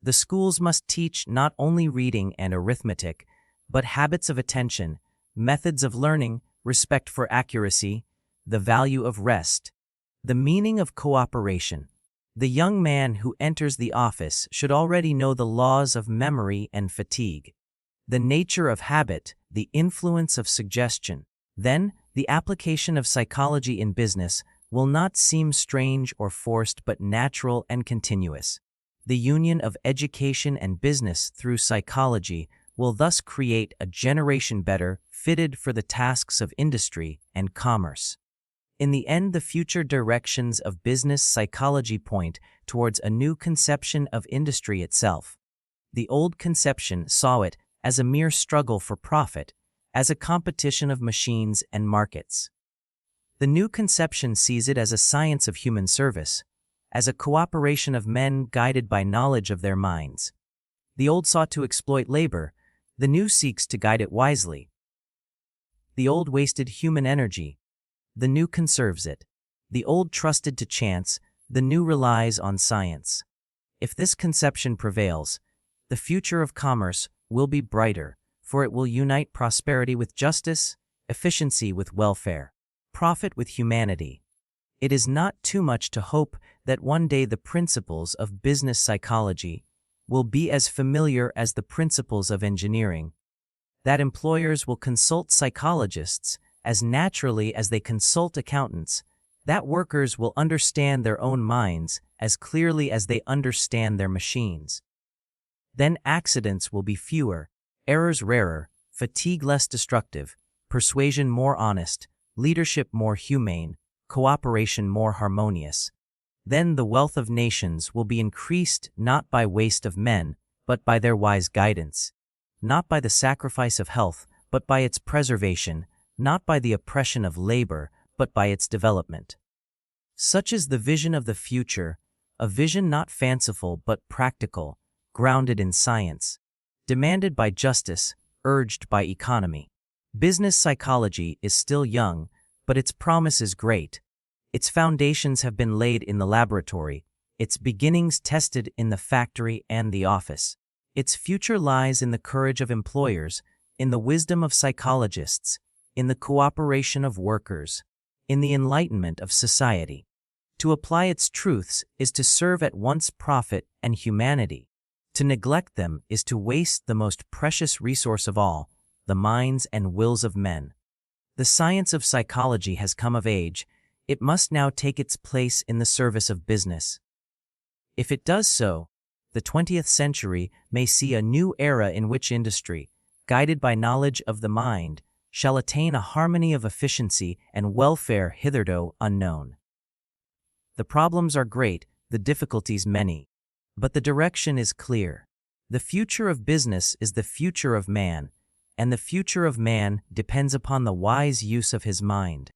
The schools must teach not only reading and arithmetic, but habits of attention, methods of learning, respect for accuracy, the value of rest, the meaning of cooperation. The young man who enters the office should already know the laws of memory and fatigue, the nature of habit, the influence of suggestion. Then, the application of psychology in business will not seem strange or forced but natural and continuous. The union of education and business through psychology will thus create a generation better fitted for the tasks of industry and commerce. In the end, the future directions of business psychology point towards a new conception of industry itself. The old conception saw it as a mere struggle for profit, as a competition of machines and markets. The new conception sees it as a science of human service, as a cooperation of men guided by knowledge of their minds. The old sought to exploit labor, the new seeks to guide it wisely. The old wasted human energy, the new conserves it. The old trusted to chance, the new relies on science. If this conception prevails, the future of commerce will be brighter, for it will unite prosperity with justice, efficiency with welfare, profit with humanity. It is not too much to hope that one day the principles of business psychology will be as familiar as the principles of engineering, that employers will consult psychologists as naturally as they consult accountants, that workers will understand their own minds as clearly as they understand their machines. Then accidents will be fewer, errors rarer, fatigue less destructive, persuasion more honest, leadership more humane, cooperation more harmonious. Then the wealth of nations will be increased not by waste of men, but by their wise guidance, not by the sacrifice of health, but by its preservation, not by the oppression of labor, but by its development. Such is the vision of the future, a vision not fanciful but practical, grounded in science, demanded by justice, urged by economy. Business psychology is still young, but its promise is great. Its foundations have been laid in the laboratory, its beginnings tested in the factory and the office. Its future lies in the courage of employers, in the wisdom of psychologists, in the cooperation of workers, in the enlightenment of society. To apply its truths is to serve at once profit and humanity. To neglect them is to waste the most precious resource of all, the minds and wills of men. The science of psychology has come of age. It must now take its place in the service of business. If it does so, the 20th century may see a new era in which industry, guided by knowledge of the mind, shall attain a harmony of efficiency and welfare hitherto unknown. The problems are great, the difficulties many, but the direction is clear. The future of business is the future of man, and the future of man depends upon the wise use of his mind.